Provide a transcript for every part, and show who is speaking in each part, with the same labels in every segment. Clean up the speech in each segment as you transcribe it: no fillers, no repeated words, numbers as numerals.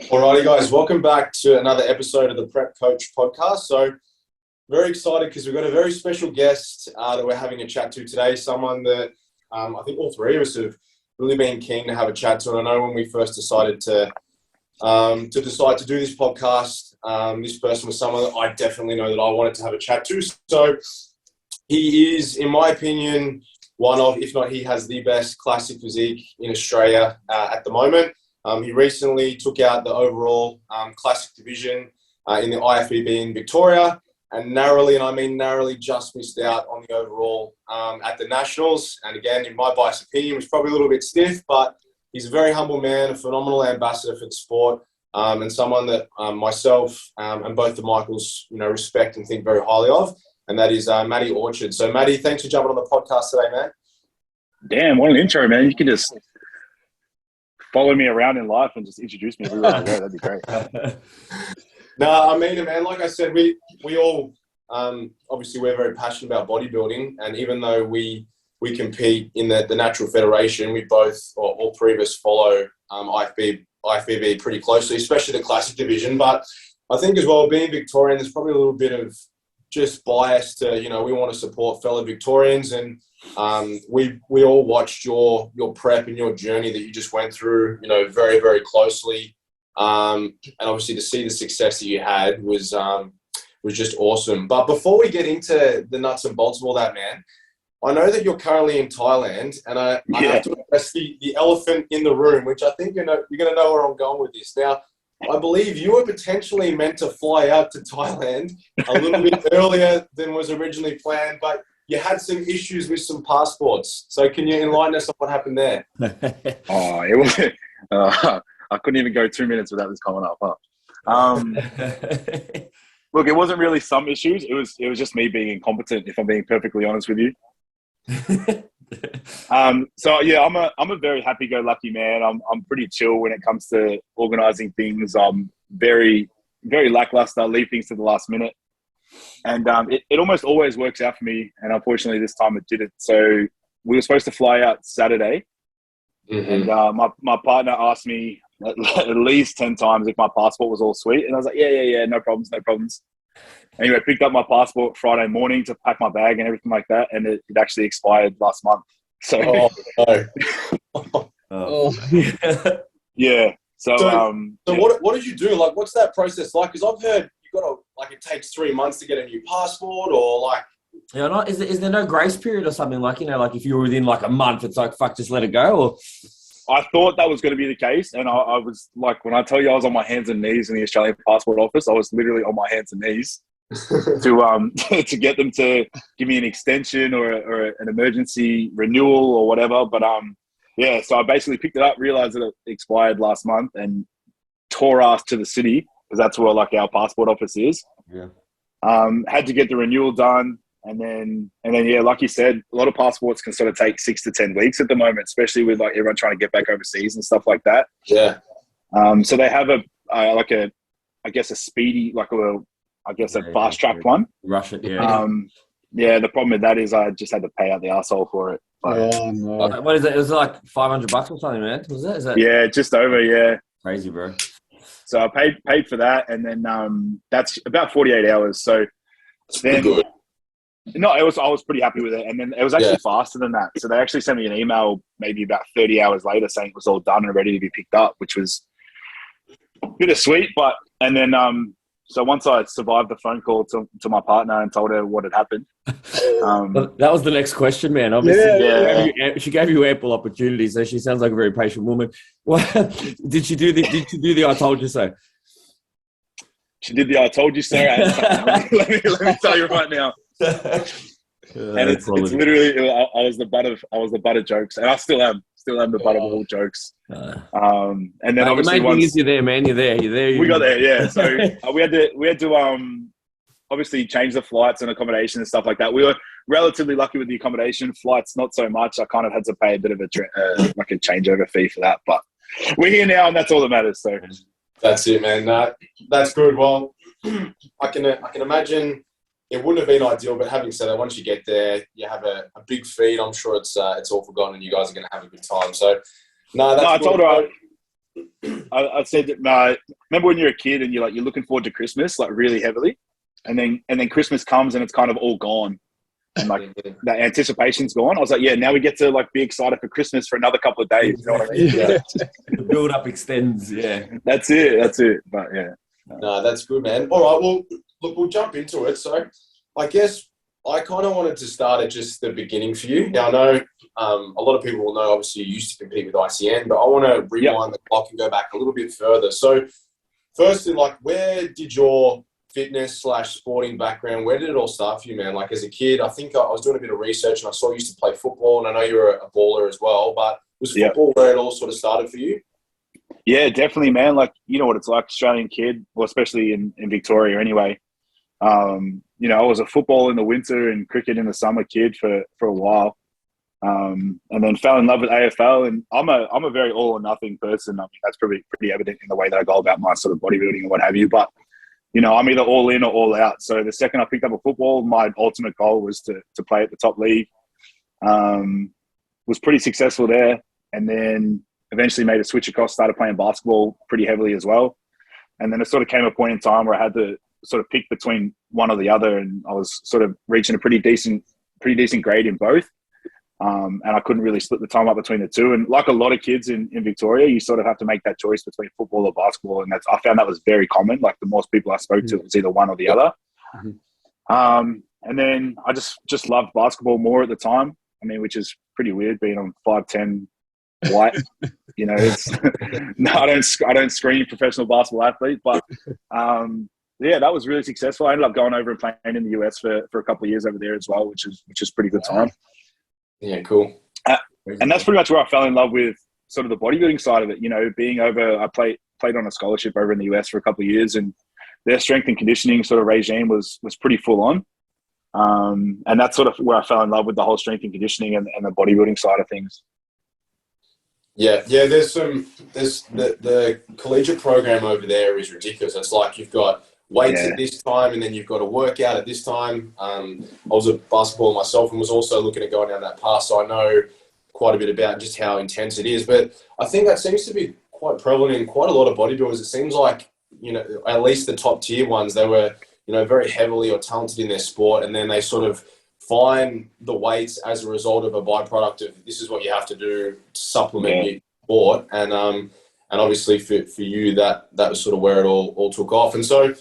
Speaker 1: Alrighty, guys, welcome back to another episode of the Prep Coach podcast. So, very excited because we've got a very special guest that we're having a chat to today. Someone that I think all three of us have really been keen to have a chat to. And I know when we first decided to do this podcast, this person was someone that I definitely know that I wanted to have a chat to. So, he is, in my opinion, one of, if not he has the best classic physique in Australia at the moment. He recently took out the overall classic division in the IFBB in Victoria and narrowly, and I mean narrowly, just missed out on the overall at the Nationals. And again, in my biased opinion, was probably a little bit stiff, but he's a very humble man, a phenomenal ambassador for the sport, and someone that myself and both the Michaels, respect and think very highly of, and that is Matty Orchard. So, Matty, thanks for jumping on the podcast today, man.
Speaker 2: Damn, what an intro, man. You can just follow me around in life and just introduce me everywhere I go. That'd be great.
Speaker 1: No, I mean it, man. Like I said, we all obviously we're very passionate about bodybuilding, and even though we compete in the Natural Federation, we both, or all three of us, follow IFBB pretty closely, especially the classic division. But I think as well, being Victorian, there's probably a little bit of just bias to, we want to support fellow Victorians, and we all watched your prep and your journey that you just went through, very, very closely. And obviously to see the success that you had was just awesome. But before we get into the nuts and bolts of all that, man, I know that you're currently in Thailand, and I have to address the elephant in the room, which I think you're going to know where I'm going with this. Now, I believe you were potentially meant to fly out to Thailand a little bit earlier than was originally planned, but you had some issues with some passports. So can you enlighten us on what happened there?
Speaker 2: It was. I couldn't even go 2 minutes without this coming up. Look, it wasn't really some issues. It was just me being incompetent, if I'm being perfectly honest with you. So yeah, I'm a very happy-go-lucky man. I'm pretty chill when it comes to organizing things. I'm very, very lackluster, leave things to the last minute. And it almost always works out for me. And unfortunately, this time it didn't. So we were supposed to fly out Saturday. Mm-hmm. And my partner asked me at least 10 times if my passport was all sweet. And I was like, yeah, no problems. Anyway, I picked up my passport Friday morning to pack my bag and everything like that. And it actually expired last month. So, yeah. So
Speaker 1: what did you do? Like, what's that process like? Because I've heard it takes 3 months to get a new passport, or like.
Speaker 3: Yeah, is there no grace period or something, like if you were within like a month, it's like, fuck, just let it go? Or
Speaker 2: I thought that was going to be the case, and I was like, when I tell you I was on my hands and knees in the Australian passport office, I was literally on my hands and knees to get them to give me an extension or an emergency renewal or whatever. But yeah, so I basically picked it up, realized that it expired last month, and tore ass to the city because that's where like our passport office is.
Speaker 3: Yeah.
Speaker 2: Had to get the renewal done. And then, yeah, like you said, a lot of passports can sort of take 6 to 10 weeks at the moment, especially with like everyone trying to get back overseas and stuff like that.
Speaker 1: Yeah.
Speaker 2: So they have a speedy, a fast track one.
Speaker 3: Rush it, yeah.
Speaker 2: Yeah. The problem with that is I just had to pay out the arsehole for it. But,
Speaker 3: no. What is it? It was like $500 or something, man. Was it? Is that?
Speaker 2: Yeah, just over. Yeah.
Speaker 3: Crazy, bro.
Speaker 2: So I paid for that, and then that's about 48 hours. So then. Good. No, I was pretty happy with it. And then it was actually faster than that. So they actually sent me an email maybe about 30 hours later saying it was all done and ready to be picked up, which was bittersweet. And then, so once I survived the phone call to my partner and told her what had happened.
Speaker 3: That was the next question, man. Obviously, she gave you ample opportunity. So she sounds like a very patient woman. Well, did she do the I told you so?
Speaker 2: She did the I told you so. let me tell you right now. And it's literally I was the butt of jokes, and I still am the butt of all jokes. And then obviously
Speaker 3: the main thing is you're there, man. You're there.
Speaker 2: We got there, yeah. So we had to obviously change the flights and accommodation and stuff like that. We were relatively lucky with the accommodation. Flights, not so much. I kind of had to pay a bit of a changeover fee for that, but we're here now, and that's all that matters. So
Speaker 1: that's it, man. That's good. Well, I can imagine. It wouldn't have been ideal, but having said that, once you get there, you have a big feed. I'm sure it's all forgotten, and you guys are going to have a good time. So, that's
Speaker 2: I told her I said, remember when you're a kid and you're looking forward to Christmas like really heavily, and then Christmas comes and it's kind of all gone, and like that anticipation's gone. I was like, yeah, now we get to like be excited for Christmas for another couple of days. You know what I mean?
Speaker 3: Yeah. The build up extends. Yeah,
Speaker 2: That's it. But yeah,
Speaker 1: No, that's good, man. All right, well, look, we'll jump into it. So, I guess I kind of wanted to start at just the beginning for you. Now, I know a lot of people will know, obviously, you used to compete with ICN, but I want to rewind the clock and go back a little bit further. So, firstly, like, where did your fitness/sporting background, where did it all start for you, man? Like, as a kid, I think I was doing a bit of research and I saw you used to play football, and I know you were a baller as well, but was football where it all sort of started for you?
Speaker 2: Yeah, definitely, man. Like, you know what it's like, Australian kid, well, especially in Victoria anyway. You know, I was a football in the winter and cricket in the summer kid for a while. And then fell in love with AFL, and I'm a very all or nothing person. I mean, that's probably pretty evident in the way that I go about my sort of bodybuilding and what have you. But, you know, I'm either all in or all out. So the second I picked up a football, my ultimate goal was to play at the top league. Was pretty successful there, and then eventually made a switch across, started playing basketball pretty heavily as well. And then it sort of came a point in time where I had to sort of pick between one or the other, and I was sort of reaching a pretty decent grade in both. And I couldn't really split the time up between the two. And like a lot of kids in Victoria, you sort of have to make that choice between football or basketball. And I found that was very common. Like the most people I spoke to, it was either one or the other. And then I just loved basketball more at the time. I mean, which is pretty weird being on 5'10", white. You know, it's no, I don't screen professional basketball athlete, but yeah, that was really successful. I ended up going over and playing in the US for a couple of years over there as well, which is pretty good time.
Speaker 1: Yeah, cool.
Speaker 2: And that's pretty much where I fell in love with sort of the bodybuilding side of it. You know, being over, I played on a scholarship over in the US for a couple of years, and their strength and conditioning sort of regime was pretty full on. And that's sort of where I fell in love with the whole strength and conditioning and the bodybuilding side of things.
Speaker 1: Yeah. There's the collegiate program over there is ridiculous. It's like you've got weights at this time, and then you've got a workout at this time. I was a basketball myself and was also looking at going down that path, so I know quite a bit about just how intense it is. But I think that seems to be quite prevalent in quite a lot of bodybuilders. It seems like, you know, at least the top tier ones, they were, you know, very heavily or talented in their sport, and then they sort of find the weights as a result of a byproduct of this is what you have to do to supplement your sport. And obviously for you, that was sort of where it all took off. And so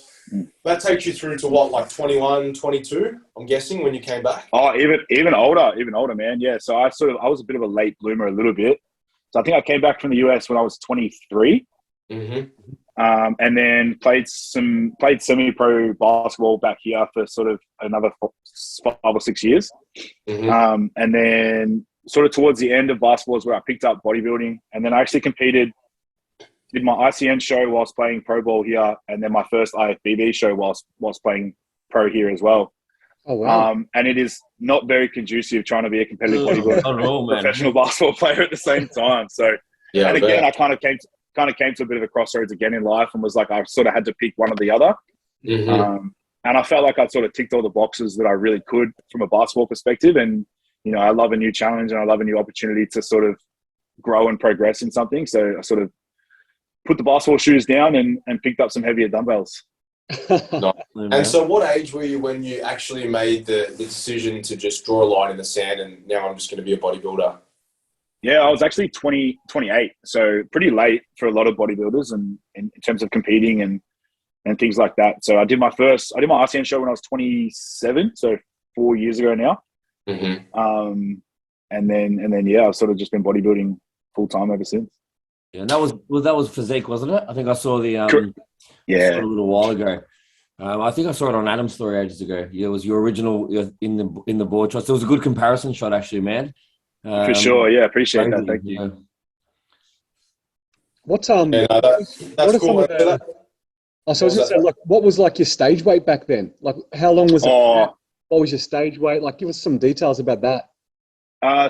Speaker 1: that takes you through to what, like 21, 22, I'm guessing, when you came back?
Speaker 2: Oh, even older, man. Yeah. So I was a bit of a late bloomer a little bit. So I think I came back from the US when I was 23. And then played semi-pro basketball back here for sort of another 5 or 6 years. And then sort of towards the end of basketball is where I picked up bodybuilding. And then I actually did my ICN show whilst playing pro ball here, and then my first IFBB show whilst playing pro here as well.
Speaker 4: Oh, wow.
Speaker 2: And it is not very conducive trying to be a competitive bodybuilder, professional basketball player at the same time. So, and again, I kind of came to a bit of a crossroads again in life, and was like, I sort of had to pick one or the other. And I felt like I'd sort of ticked all the boxes that I really could from a basketball perspective. And, you know, I love a new challenge and I love a new opportunity to sort of grow and progress in something. So I sort of put the basketball shoes down and picked up some heavier dumbbells.
Speaker 1: And so what age were you when you actually made the decision to just draw a line in the sand and now I'm just going to be a bodybuilder?
Speaker 2: Yeah, I was actually 28, so pretty late for a lot of bodybuilders and in terms of competing and things like that. So I did my ICN show when I was 27, so 4 years ago now. And then yeah, I've sort of just been bodybuilding full time ever since.
Speaker 3: Yeah, and that was Physique, wasn't it? I think I saw the a little while ago. I think I saw it on Adam's story ages ago. Yeah, it was your original in the board shots. It was a good comparison shot, actually, man.
Speaker 2: For sure, yeah, appreciate that. Thank you.
Speaker 4: What's
Speaker 1: that's cool.
Speaker 4: I was just saying, like, what was like your stage weight back then? Like, how long was it? What was your stage weight? Like, give us some details about that.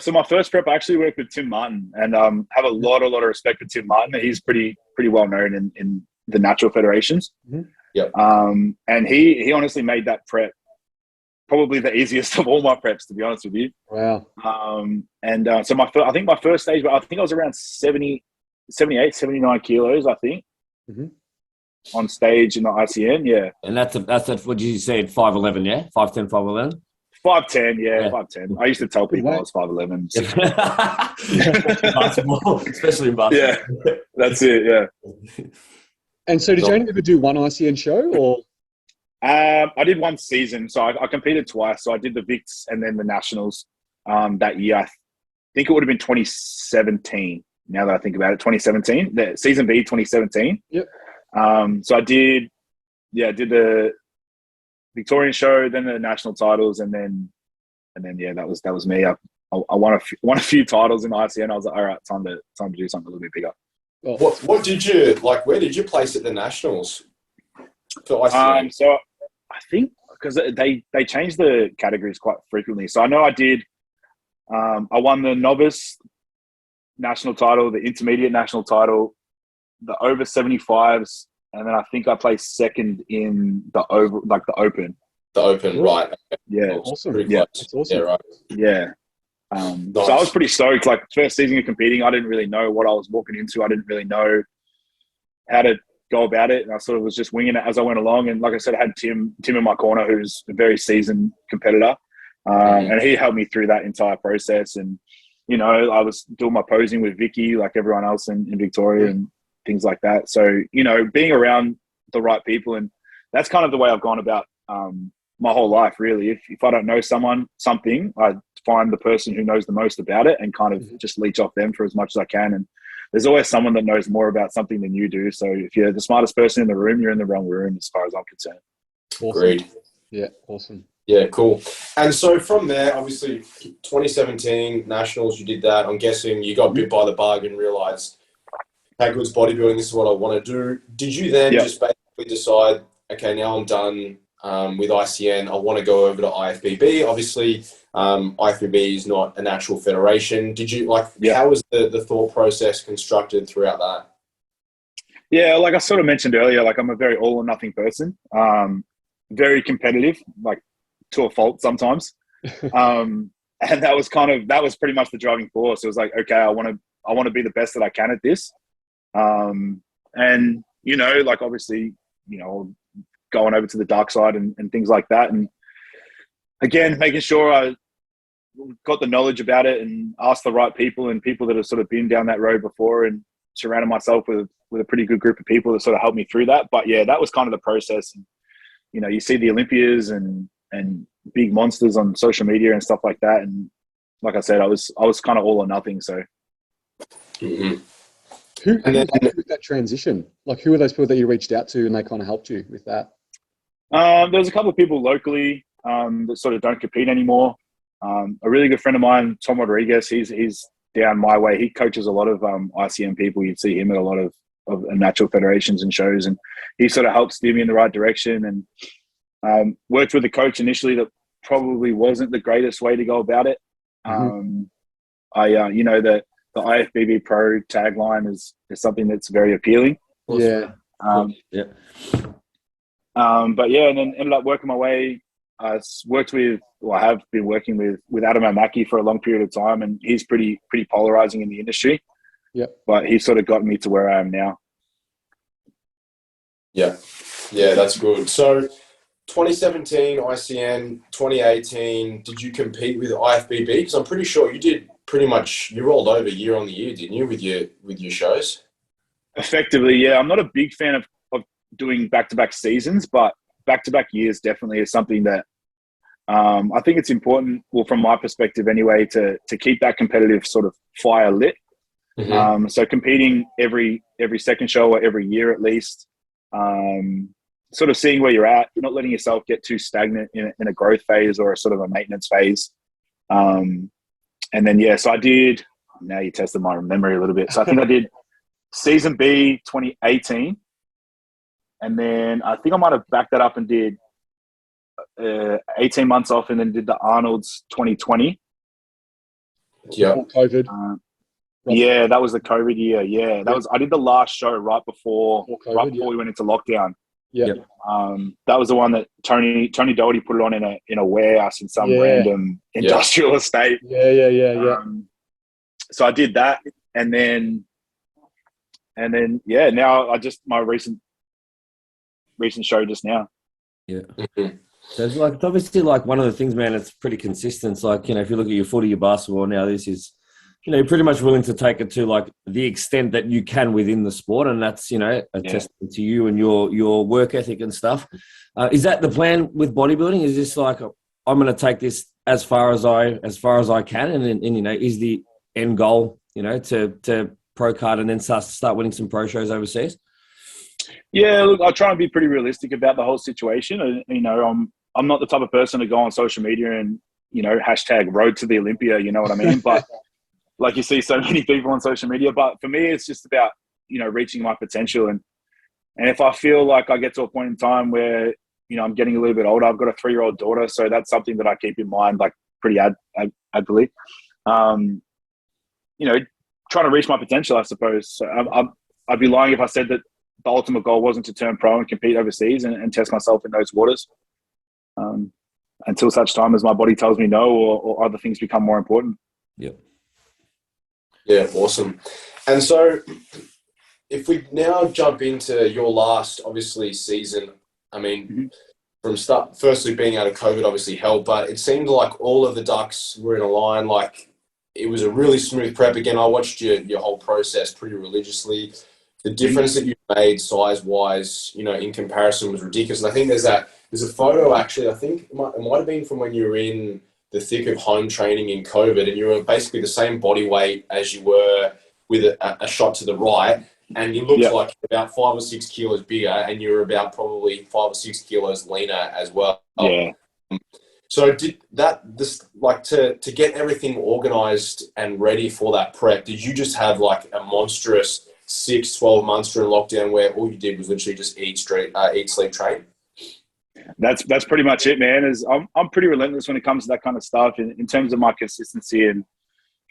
Speaker 2: So my first prep, I actually worked with Tim Martin, and have a lot of respect for Tim Martin. He's pretty well known in the natural federations. And he honestly made that prep probably the easiest of all my preps, to be honest with you.
Speaker 4: Wow.
Speaker 2: So I think my first stage, I think I was around 70 78, 79 kilos, I think, on stage in the ICN. Yeah.
Speaker 3: And that's what you said, 5'11", yeah? 5'10", 5'11"?
Speaker 2: 5'10", yeah, 5'10". I used to tell people I was 5'11".
Speaker 3: Basketball, especially in basketball.
Speaker 2: Yeah, that's it, yeah.
Speaker 4: And so did you only ever do one ICN show or?
Speaker 2: I did one season. So I competed twice. So I did the Vicks and then the Nationals that year. I think it would have been 2017. Now that I think about it, 2017, the season B, 2017.
Speaker 4: Yep.
Speaker 2: So I did the Victorian show, then the national titles, and then yeah, that was me. I won a few titles in ICN. I was like, all right, time to do something a little bit bigger.
Speaker 1: Oh. What did you like? Where did you place at the nationals for ICN?
Speaker 2: So I think because they changed the categories quite frequently. So I know I did. I won the novice national title, the intermediate national title, the over 75s. And then I think I placed second in the open.
Speaker 1: The open, right?
Speaker 2: Yeah,
Speaker 4: awesome.
Speaker 2: Yeah,
Speaker 4: that's awesome.
Speaker 1: Yeah, right.
Speaker 2: Yeah.
Speaker 1: Nice.
Speaker 2: So I was pretty stoked. Like first season of competing, I didn't really know what I was walking into. I didn't really know how to go about it, and I sort of was just winging it as I went along. And like I said, I had Tim in my corner, who's a very seasoned competitor, and he helped me through that entire process. And you know, I was doing my posing with Vicky, like everyone else in Victoria, and things like that. So, you know, being around the right people, and that's kind of the way I've gone about my whole life, really. If I don't know something, I find the person who knows the most about it and kind of just leech off them for as much as I can. And there's always someone that knows more about something than you do. So if you're the smartest person in the room, you're in the wrong room as far as I'm concerned.
Speaker 4: Awesome.
Speaker 1: Agreed.
Speaker 4: Yeah, awesome.
Speaker 1: Yeah, cool. And so from there, obviously, 2017 Nationals, you did that. I'm guessing you got bit by the bug and realised, how good's bodybuilding? This is what I want to do. Did you then just basically decide, okay, now I'm done with ICN. I want to go over to IFBB. Obviously, IFBB is not an actual federation. Did you how was the thought process constructed throughout that?
Speaker 2: Yeah, like I sort of mentioned earlier, like I'm a very all or nothing person. Very competitive, like to a fault sometimes. And that was pretty much the driving force. It was like, okay, I want to be the best that I can at this. And, you know, like obviously, you know, going over to the dark side and things like that. And again, making sure I got the knowledge about it and asked the right people and people that have sort of been down that road before, and surrounded myself with a pretty good group of people that sort of helped me through that. But yeah, that was kind of the process. And, you know, you see the Olympias and big monsters on social media and stuff like that. And like I said, I was kind of all or nothing. So.
Speaker 4: Who helped you with that transition? Like, who are those people that you reached out to and they kind of helped you with that?
Speaker 2: There's a couple of people locally that sort of don't compete anymore. A really good friend of mine, Tom Rodriguez, he's down my way. He coaches a lot of ICM people. You'd see him at a lot of natural federations and shows, and he sort of helped steer me in the right direction. And worked with a coach initially that probably wasn't the greatest way to go about it. You know, the IFBB Pro tagline is something that's very appealing.
Speaker 4: Yeah.
Speaker 2: But yeah, and then ended up working my way. I have been working with Adam O'Mackey for a long period of time, and he's pretty polarizing in the industry.
Speaker 4: Yeah.
Speaker 2: But he sort of got me to where I am now.
Speaker 1: Yeah. Yeah, that's good. So 2017 ICN, 2018, did you compete with IFBB? Because I'm pretty sure you did you rolled over year on the year, didn't you, with your shows? Effectively,
Speaker 2: yeah. I'm not a big fan of doing back-to-back seasons, but back-to-back years definitely is something that I think it's important, well, from my perspective anyway, to keep that competitive sort of fire lit. So competing every second show or every year at least, sort of seeing where you're at, not letting yourself get too stagnant in a growth phase or a sort of a maintenance phase. And then, yeah, so I did, now you tested my memory a little bit. So I think I did season B 2018. And then I think I might have backed that up and did 18 months off, and then did the Arnold's 2020.
Speaker 1: Yeah.
Speaker 4: COVID.
Speaker 2: Yeah, that was the COVID year. Yeah, I did the last show right before we went into lockdown.
Speaker 4: Yeah.
Speaker 2: That was the one that Tony Doherty put it on in a warehouse in some random industrial estate.
Speaker 4: Yeah.
Speaker 2: So I did that, and then And then, yeah, now my recent show just now.
Speaker 3: Yeah. So it's like, it's obviously like one of the things, man, it's pretty consistent. It's like, if you look at your footy, your basketball now, this is, you're pretty much willing to take it to like the extent that you can within the sport. And that's, a testament to you and your work ethic and stuff. Is that the plan with bodybuilding? Is this like, I'm going to take this as far as I can? And is the end goal, to pro card and then start winning some pro shows overseas?
Speaker 2: Yeah, look, I try and be pretty realistic about the whole situation. I'm not the type of person to go on social media and, hashtag road to the Olympia, you know what I mean? But like you see so many people on social media, but for me, it's just about, reaching my potential. And if I feel like I get to a point in time where, I'm getting a little bit older, I've got a 3-year-old daughter. So that's something that I keep in mind, like pretty adamantly. Trying to reach my potential, I suppose. So I'd be lying if I said that the ultimate goal wasn't to turn pro and compete overseas and test myself in those waters. Until such time as my body tells me no, or other things become more important.
Speaker 3: Yep.
Speaker 1: Yeah, awesome. And so if we now jump into your last, obviously, season, I mean, from start, firstly being out of COVID obviously helped, but it seemed like all of the ducks were in a line. Like, it was a really smooth prep. Again, I watched your whole process pretty religiously. The difference that you made size-wise, in comparison was ridiculous. And I think there's a photo, actually, I think it might have been from when you were in the thick of home training in COVID, and you were basically the same body weight as you were with a shot to the right, and you looked like about 5 or 6 kilos bigger, and you were about probably 5 or 6 kilos leaner as well.
Speaker 2: Yeah.
Speaker 1: So did to get everything organized and ready for that prep, did you just have like a monstrous 6-12 months during lockdown where all you did was literally just eat, sleep, train?
Speaker 2: That's pretty much it, man. I'm pretty relentless when it comes to that kind of stuff in terms of my consistency and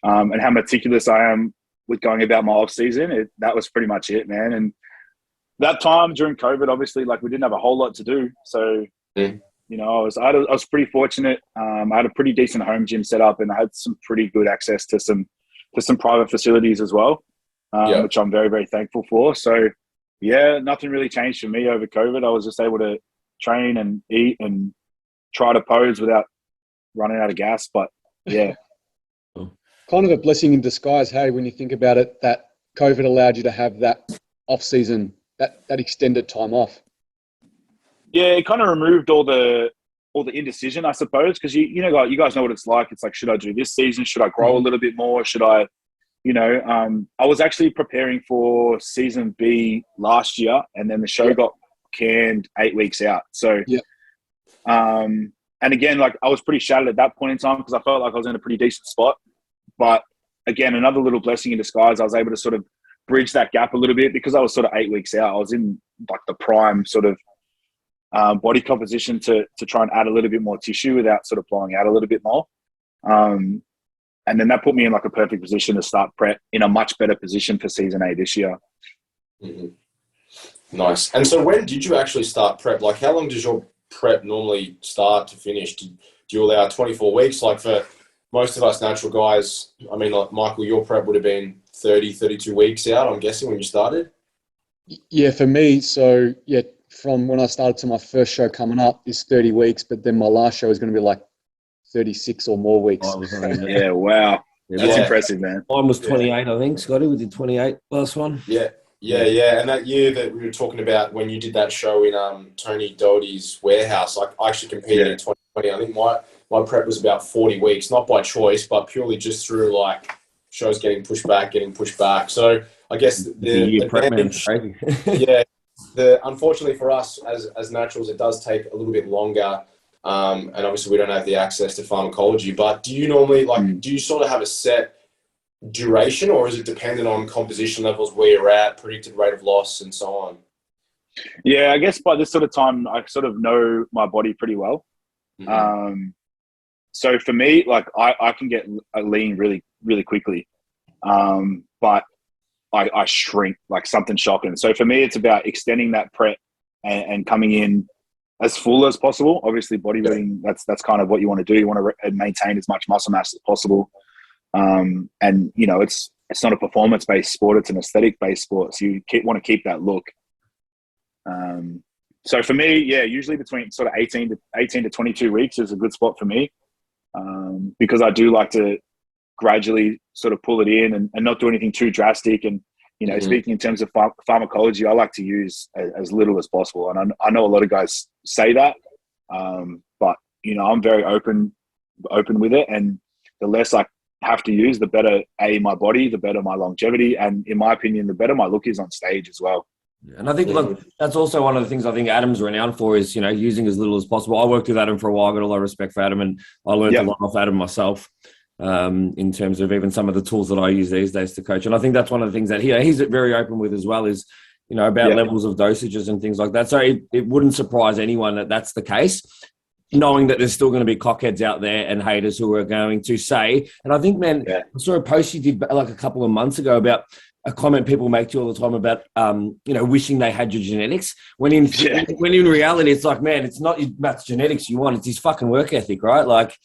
Speaker 2: how meticulous I am with going about my off season. That was pretty much it, man. And that time during COVID, obviously, like, we didn't have a whole lot to do. So, I was pretty fortunate. I had a pretty decent home gym set up, and I had some pretty good access to some private facilities as well, which I'm very, very thankful for. So, yeah, nothing really changed for me over COVID. I was just able to train and eat and try to pose without running out of gas. But yeah.
Speaker 4: Kind of a blessing in disguise, hey, when you think about it, that COVID allowed you to have that off season, that extended time off.
Speaker 2: Yeah, it kind of removed all the indecision, I suppose, because you guys know what it's like. It's like, should I do this season? Should I grow a little bit more? Should I, I was actually preparing for season B last year, and then the show got canned 8 weeks out. So, and again, like, I was pretty shattered at that point in time because I felt like I was in a pretty decent spot. But again, another little blessing in disguise, I was able to sort of bridge that gap a little bit because I was sort of 8 weeks out. I was in like the prime sort of body composition to try and add a little bit more tissue without sort of blowing out a little bit more. And then that put me in like a perfect position to start prep in a much better position for season A this year.
Speaker 1: Mm-hmm. Nice. And so when did you actually start prep? Like, how long does your prep normally start to finish? Do you allow 24 weeks? Like, for most of us natural guys, I mean, like Michael, your prep would have been 30, 32 weeks out, I'm guessing, when you started?
Speaker 4: Yeah, for me, so yeah, from when I started to my first show coming up is 30 weeks, but then my last show is going to be like 36 or more weeks.
Speaker 2: Yeah, wow. That's impressive, man.
Speaker 3: Mine was 28, I think, Scotty. We did 28 last one.
Speaker 1: Yeah. And that year that we were talking about when you did that show in Tony Doherty's warehouse, I actually competed in 2020. I think my prep was about 40 weeks, not by choice, but purely just through like shows getting pushed back. So I guess the advantage, unfortunately for us as naturals, it does take a little bit longer. And obviously we don't have the access to pharmacology, but do you normally do you sort of have a set duration, or is it dependent on composition levels, where you're at, predicted rate of loss, and so on?
Speaker 2: Yeah, I guess by this sort of time, I sort of know my body pretty well. Mm-hmm. So for me, like I can get lean really, really quickly, but I shrink like something shocking. So for me, it's about extending that prep and coming in as full as possible. Obviously, bodybuilding, that's kind of what you want to do. You want to maintain as much muscle mass as possible. And it's it's not a performance-based sport, it's an aesthetic-based sport. So you want to keep that look. So for me, yeah, usually between sort of 18 to 22 weeks is a good spot for me, because I do like to gradually sort of pull it in and not do anything too drastic. And, you know, speaking in terms of pharmacology, I like to use as little as possible. And I know a lot of guys say that, but, you know, I'm very open with it. And the less I have to use, the better, my body, the better my longevity. And in my opinion, the better my look is on stage as well.
Speaker 3: And I think, look, that's also one of the things I think Adam's renowned for is, you know, using as little as possible. I worked with Adam for a while, got a lot of respect for Adam, and I learned a lot off Adam myself, in terms of even some of the tools that I use these days to coach. And I think that's one of the things that he's very open with as well is, you know, about levels of dosages and things like that. So it wouldn't surprise anyone that that's the case, knowing that there's still going to be cockheads out there and haters who are going to say, and I think, man, I saw a post you did like a couple of months ago about a comment people make to you all the time about, you know, wishing they had your genetics. When in reality, it's like, man, it's not Matt's genetics you want; it's his fucking work ethic, right? Like,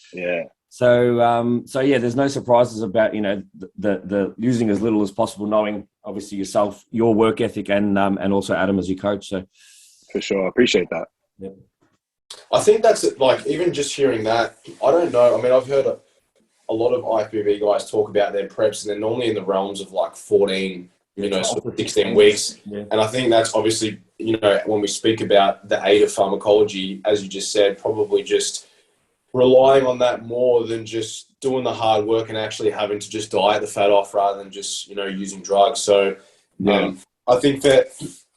Speaker 3: So yeah, there's no surprises about, you know, the using as little as possible, knowing obviously yourself, your work ethic, and also Adam as your coach. So
Speaker 2: for sure, I appreciate that.
Speaker 3: Yeah.
Speaker 1: I think that's like, even just hearing that, I don't know. I mean, I've heard a lot of IFBB guys talk about their preps, and they're normally in the realms of like 14, you know, sort of 16 weeks. Yeah. And I think that's obviously, you know, when we speak about the aid of pharmacology, as you just said, probably just relying on that more than just doing the hard work and actually having to just diet the fat off rather than just, you know, using drugs. So I think that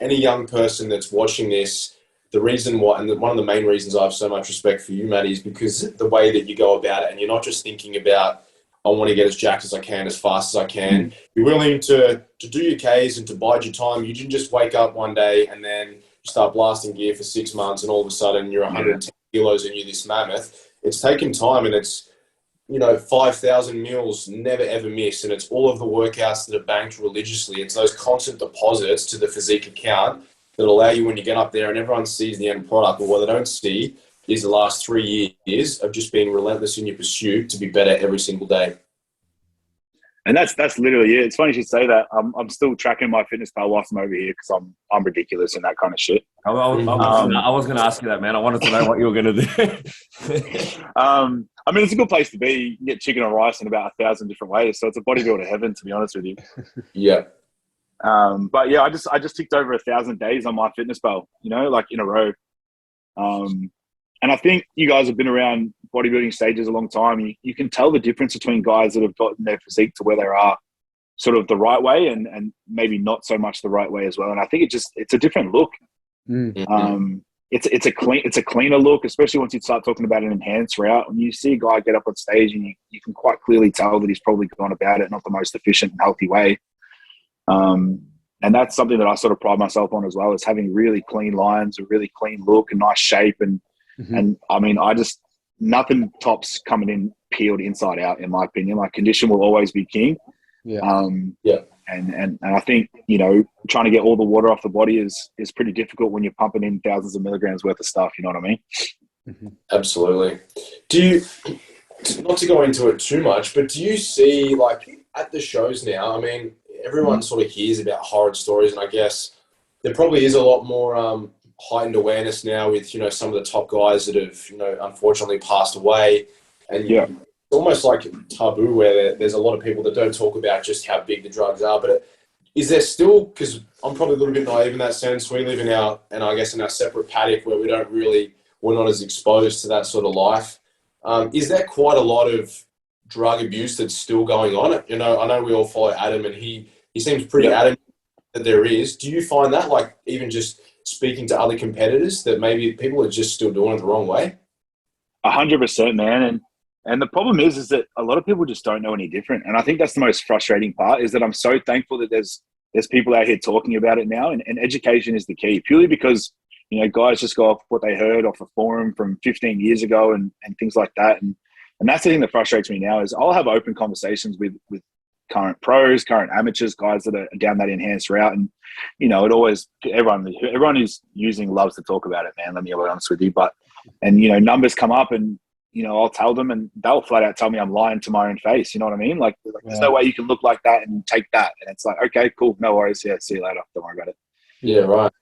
Speaker 1: any young person that's watching this, the reason why, and one of the main reasons I have so much respect for you, Matty, is because the way that you go about it, and you're not just thinking about, I want to get as jacked as I can, as fast as I can. You're willing to do your Ks and to bide your time. You didn't just wake up one day and then you start blasting gear for 6 months and all of a sudden you're 110 kilos and you're this mammoth. It's taken time, and it's, you know, 5,000 meals never ever miss, and it's all of the workouts that are banked religiously. It's those constant deposits to the Physique account that allow you, when you get up there and everyone sees the end product, but what they don't see is the last 3 years of just being relentless in your pursuit to be better every single day.
Speaker 2: And that's literally it. It's funny you should say that. I'm still tracking my fitness pal whilst I'm over here because I'm ridiculous and that kind of shit.
Speaker 3: I was going to ask you that, man. I wanted to know what you were going to do.
Speaker 2: I mean, it's a good place to be. You can get chicken and rice in about 1,000 different ways. So it's a bodybuilder heaven, to be honest with you.
Speaker 1: Yeah.
Speaker 2: But yeah, I just ticked over 1,000 days on my fitness pal, you know, like in a row. And I think you guys have been around bodybuilding stages a long time. You can tell the difference between guys that have gotten their physique to where they are sort of the right way and maybe not so much the right way as well. And I think it's a different look. It's a cleaner look, especially once you start talking about an enhanced route. When you see a guy get up on stage and you can quite clearly tell that he's probably gone about it not the most efficient and healthy way. And that's something that I sort of pride myself on as well, is having really clean lines, a really clean look, a nice shape. And I mean, nothing tops coming in peeled inside out, in my opinion. Like, condition will always be king. And I think, you know, trying to get all the water off the body is pretty difficult when you're pumping in thousands of milligrams worth of stuff. You know what I mean?
Speaker 1: Absolutely. Do you, not to go into it too much, but do you see, like, at the shows now, I mean, everyone sort of hears about horror stories, and I guess there probably is a lot more heightened awareness now with, you know, some of the top guys that have, you know, unfortunately passed away. And it's almost like taboo where there's a lot of people that don't talk about just how big the drugs are. But is there still, because I'm probably a little bit naive in that sense, we live in our separate paddock where we're not as exposed to that sort of life. Is there quite a lot of drug abuse that's still going on? You know, I know we all follow Adam, and he seems pretty adamant that there is. Do you find that, like, even just speaking to other competitors, that maybe people are just still doing it the wrong way?
Speaker 2: 100%, man. And the problem is that a lot of people just don't know any different. And I think that's the most frustrating part, is that I'm so thankful that there's people out here talking about it now, and education is the key, purely because, you know, guys just go off what they heard off a forum from 15 years ago and things like that. And that's the thing that frustrates me now, is I'll have open conversations with current pros, current amateurs, guys that are down that enhanced route. And, you know, everyone who's using loves to talk about it, man. Let me be honest with you. And, you know, numbers come up, and I'll tell them and they'll flat out tell me I'm lying to my own face. You know what I mean? Like there's no way you can look like that and take that. And it's like, okay, cool. No worries. Yeah. See you later. Don't worry about it.
Speaker 1: Yeah. Right.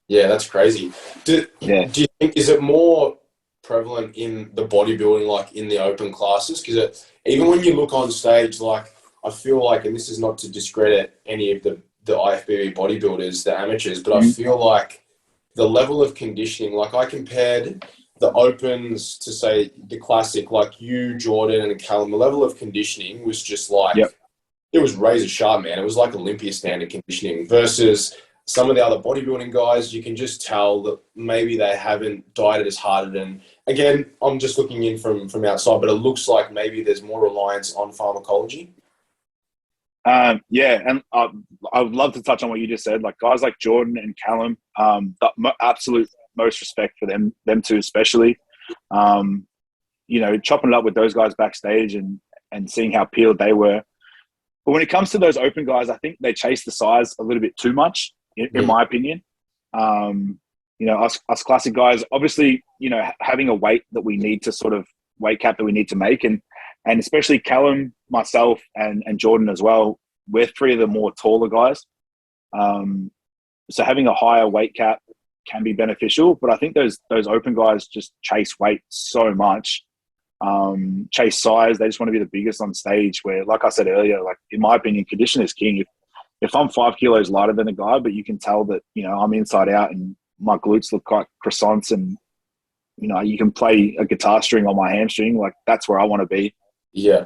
Speaker 1: Yeah. That's crazy. Do you think, is it more prevalent in the bodybuilding, like in the open classes? Because even when you look on stage, like I feel like, and this is not to discredit any of the IFBB bodybuilders, the amateurs, but I feel like the level of conditioning, like I compared the opens to say the classic, like you, Jordan and Callum, the level of conditioning was just like, it was razor sharp, man. It was like Olympia standard conditioning versus some of the other bodybuilding guys. You can just tell that maybe they haven't dieted as hard. And again, I'm just looking in from outside, but it looks like maybe there's more reliance on pharmacology.
Speaker 2: And I would love to touch on what you just said. Like guys like Jordan and Callum, the absolute most respect for them two especially. Chopping it up with those guys backstage and seeing how peeled they were. But when it comes to those open guys, I think they chase the size a little bit too much, in my opinion. Us classic guys, obviously, having a weight that we need to sort of weight cap that we need to make. And especially Callum, myself, and Jordan as well, we're three of the more taller guys. So having a higher weight cap can be beneficial, but I think those open guys just chase weight so much, chase size. They just want to be the biggest on stage where, like I said earlier, like in my opinion, condition is king. If I'm 5 kilos lighter than a guy, but you can tell that, I'm inside out and my glutes look like croissants and, you can play a guitar string on my hamstring, like that's where I want to be.
Speaker 1: Yeah.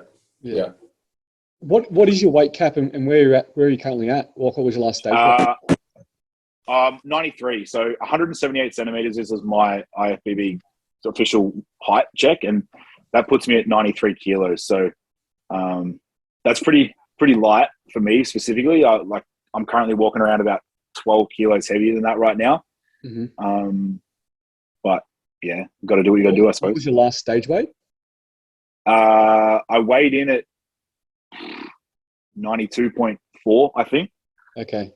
Speaker 4: What is your weight cap and where you're at? Where are you currently at? What was your last stage?
Speaker 2: 93. So 178 centimeters is my IFBB official height check, and that puts me at 93 kilos. So that's pretty light for me specifically. I'm currently walking around about 12 kilos heavier than that right now. But yeah, got to do what you got to do, I suppose.
Speaker 4: What was your last stage weight?
Speaker 2: I weighed in at 92.4, I think.
Speaker 4: Okay.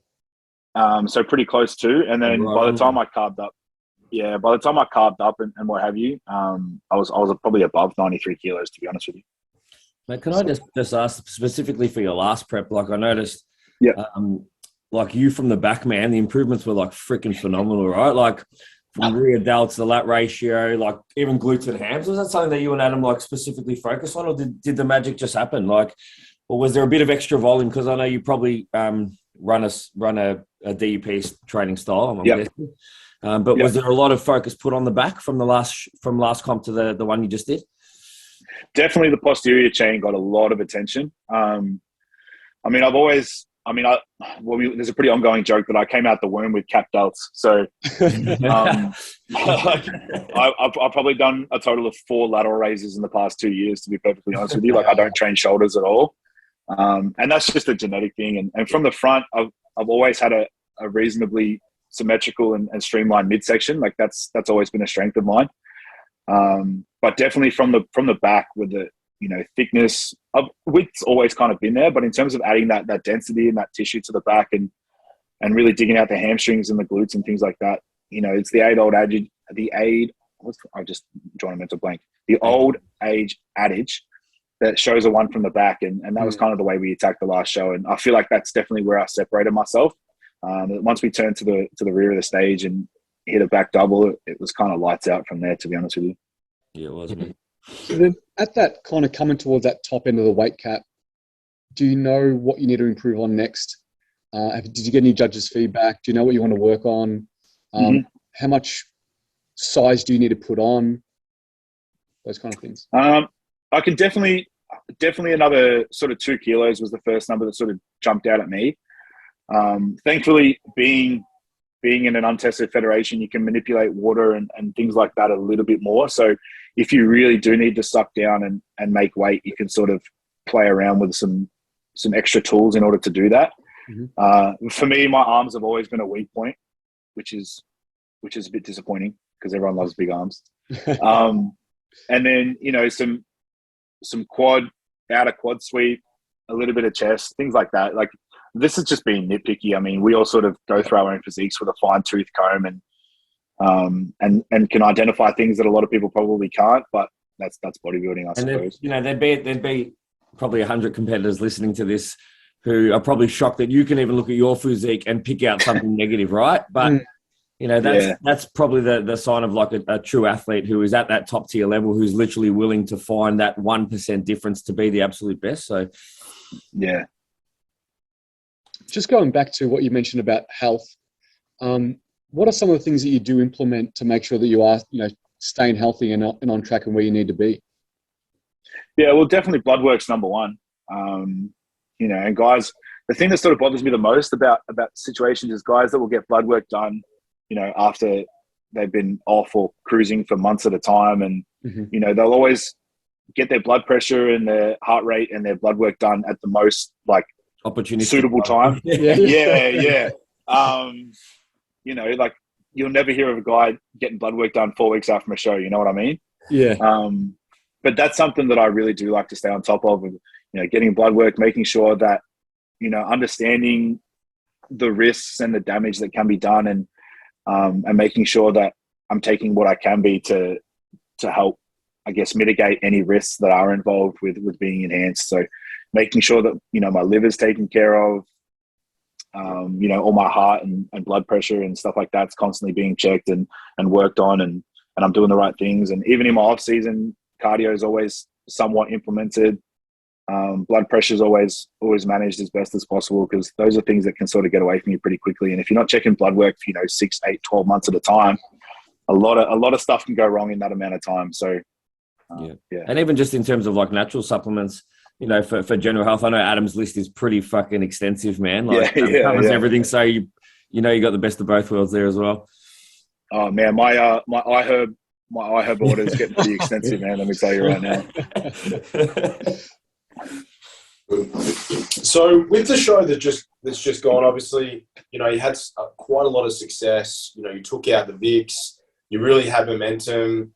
Speaker 2: So pretty close to. And then by the time I carved up and what have you, I was probably above 93 kilos, to be honest with you.
Speaker 3: Mate, can I just ask specifically for your last prep? Like I noticed, like you from the back, man, the improvements were like freaking phenomenal, right? Like from rear delts, the lat ratio, like even glutes and hams. Was that something that you and Adam like specifically focus on, or did the magic just happen? Like, or was there a bit of extra volume? Because I know you probably run a DUP training style. I'm guessing. But was there a lot of focus put on the back from last comp to the one you just did?
Speaker 2: Definitely the posterior chain got a lot of attention. There's a pretty ongoing joke that I came out the womb with cap delts. So I've probably done a total of 4 lateral raises in the past 2 years, to be perfectly honest with you. Like I don't train shoulders at all. And that's just a genetic thing. And from the front, I've always had a reasonably symmetrical and streamlined midsection. Like that's always been a strength of mine. But definitely from the back with the, thickness of width's always kind of been there, but in terms of adding that density and that tissue to the back and really digging out the hamstrings and the glutes and things like that, it's the old age adage that shows a one from the back. And that was kind of the way we attacked the last show. And I feel like that's definitely where I separated myself. Once we turned to the rear of the stage and hit a back double, it was kind of lights out from there, to be honest with you.
Speaker 3: Yeah, it was.
Speaker 4: So then at that kind of coming towards that top end of the weight cap, do you know what you need to improve on next? Did you get any judges' feedback? Do you know what you want to work on? How much size do you need to put on? Those kind of things.
Speaker 2: I can definitely another sort of 2 kilos was the first number that sort of jumped out at me. Thankfully, being in an untested federation, you can manipulate water and things like that a little bit more. So if you really do need to suck down and make weight, you can sort of play around with some extra tools in order to do that. For me, my arms have always been a weak point, which is a bit disappointing because everyone loves big arms. And then, some outer quad sweep, a little bit of chest, things like that. Like this is just being nitpicky. I mean, we all sort of go through our own physiques with a fine tooth comb and and can identify things that a lot of people probably can't. But that's bodybuilding, I suppose.
Speaker 3: There'd be probably 100 competitors listening to this who are probably shocked that you can even look at your physique and pick out something negative, right? But that's probably the sign of like a true athlete who is at that top tier level, who's literally willing to find that 1% difference to be the absolute best. So,
Speaker 2: yeah.
Speaker 4: Just going back to what you mentioned about health, what are some of the things that you do implement to make sure that you are, staying healthy and on track and where you need to be?
Speaker 2: Yeah, well, definitely blood work's number one. And guys, the thing that sort of bothers me the most about situations is guys that will get blood work done, after they've been off or cruising for months at a time. And, they'll always get their blood pressure and their heart rate and their blood work done at the most like suitable time. Yeah. Like you'll never hear of a guy getting blood work done 4 weeks after a show. You know what I mean?
Speaker 4: Yeah.
Speaker 2: But that's something that I really do like to stay on top of, getting blood work, making sure that, understanding the risks and the damage that can be done, and making sure that I'm taking what I can be to help, I guess, mitigate any risks that are involved with being enhanced. So making sure that, my liver's taken care of, all my heart and blood pressure and stuff like that's constantly being checked and worked on, and I'm doing the right things. And even in my off season, cardio is always somewhat implemented. Blood pressure is always managed as best as possible, because those are things that can sort of get away from you pretty quickly. And if you're not checking blood work for 6, 8, 12 months at a time, a lot of stuff can go wrong in that amount of time. So yeah.
Speaker 3: And even just in terms of like natural supplements, for general health, I know Adam's list is pretty fucking extensive, man. Like covers everything. So you got the best of both worlds there as well.
Speaker 2: Oh man, my iHerb order is getting pretty extensive, man. Let me tell you right now.
Speaker 1: So with the show that's just gone, obviously, you had quite a lot of success. You took out the VIX. You really had momentum.